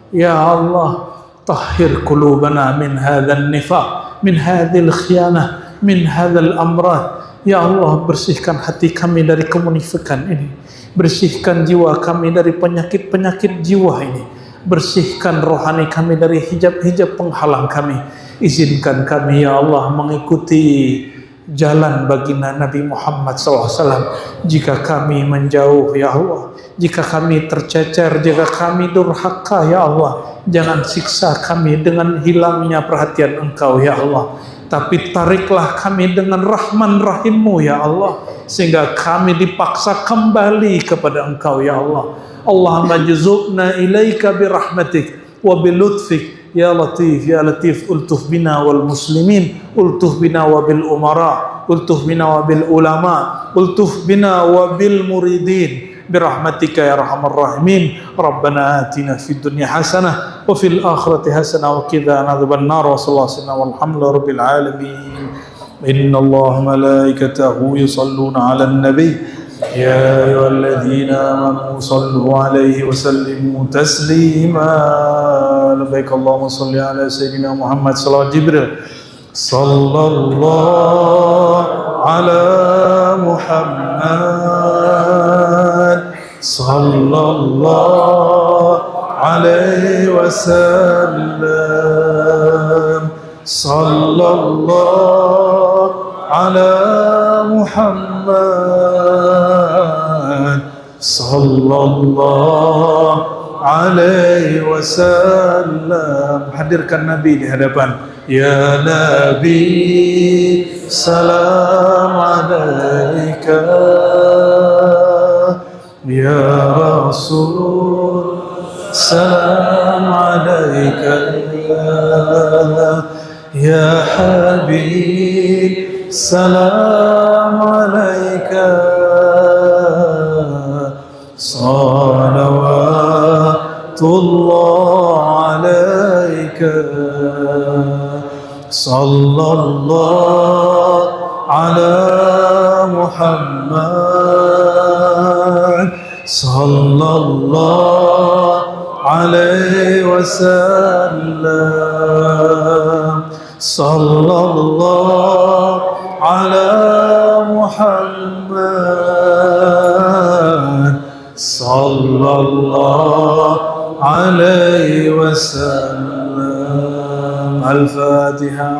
Ya Allah, tahhir qulubana min hadzal nifaq, min hadzal khiyanah, min hadzal amrad. Ya Allah, bersihkan hati kami dari kemunifikan ini. Bersihkan jiwa kami dari penyakit-penyakit jiwa ini. Bersihkan rohani kami dari hijab-hijab penghalang kami. Izinkan kami ya Allah mengikuti jalan baginda Nabi Muhammad SAW. Jika kami menjauh ya Allah, jika kami tercecer, jika kami durhaka ya Allah, jangan siksa kami dengan hilangnya perhatian engkau ya Allah, tapi tariklah kami dengan rahman rahimmu ya Allah, sehingga kami dipaksa kembali kepada engkau ya Allah. Allahumma juzubna ilaika birahmatik wa bilutfik ya latif ultuf bina wal muslimin, ultuf bina wa bil umara, ultuf bina wa bil ulama, ultuf bina wa bil muridin birahmatika ya arhamar rahimin. Rabbana atina fid dunya hasanah wa fil akhirati hasanah wa qina adzaban nar. Wa sallallahu alaihi wasallam walhamdulillahi rabbil alamin. Inna Allaha malaikatahu yusalluna 'alan nabiy ya ayyuhalladzina amanu sallu 'alaihi wa sallimu taslima. Labbaik Allahumma shalli 'ala sayyidina Muhammad. Salawat Jibril. Sallallahu 'ala Muhammad sallallahu 'alaihi wasallam. Sallallahu 'ala Muhammad sallallahu alaihi wasallam. Hadirkan Nabi di hadapan. Ya Nabi, salam alaika. Ya Rasul, salam alaika. Ya Habib, salam alaika. Salawat sallallahu ala Muhammad sallallahu alaihi wasallam sallallahu ala Muhammad sallallahu alaihi wasallam. Al-Fatihah.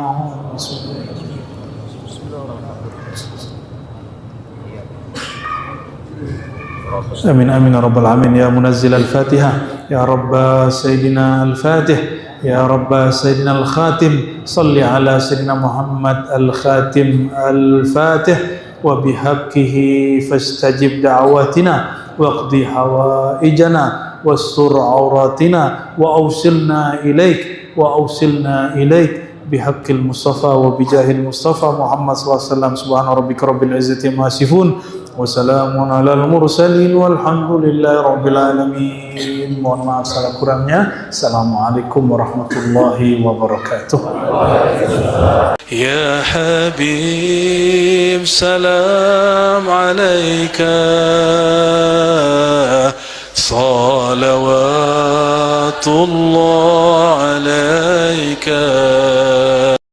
Amin amin ya rabbal alamin ya munazzil al-Fatihah ya rabb sayyidina al-Fatih ya rabb sayyidina al-Khatim salli ala sayyidina Muhammad al-Khatim al-Fatih wa bihaqqihi fastajib da'watina waqdi hawaijana wastur auratina wa awsilna ilaik bihaqqil Mustafa wa bijahil Mustafa Muhammad sallallahu alaihi wasallam. Subhana rabbika rabbil izzati amma yasifun wa salamun alal mursalin walhamdulillahi rabbil alamin. Mohon maaf salah kurangnya. Assalamualaikum warahmatullahi wabarakatuh. Ya Habib, salam alaika, salawatullah alaika.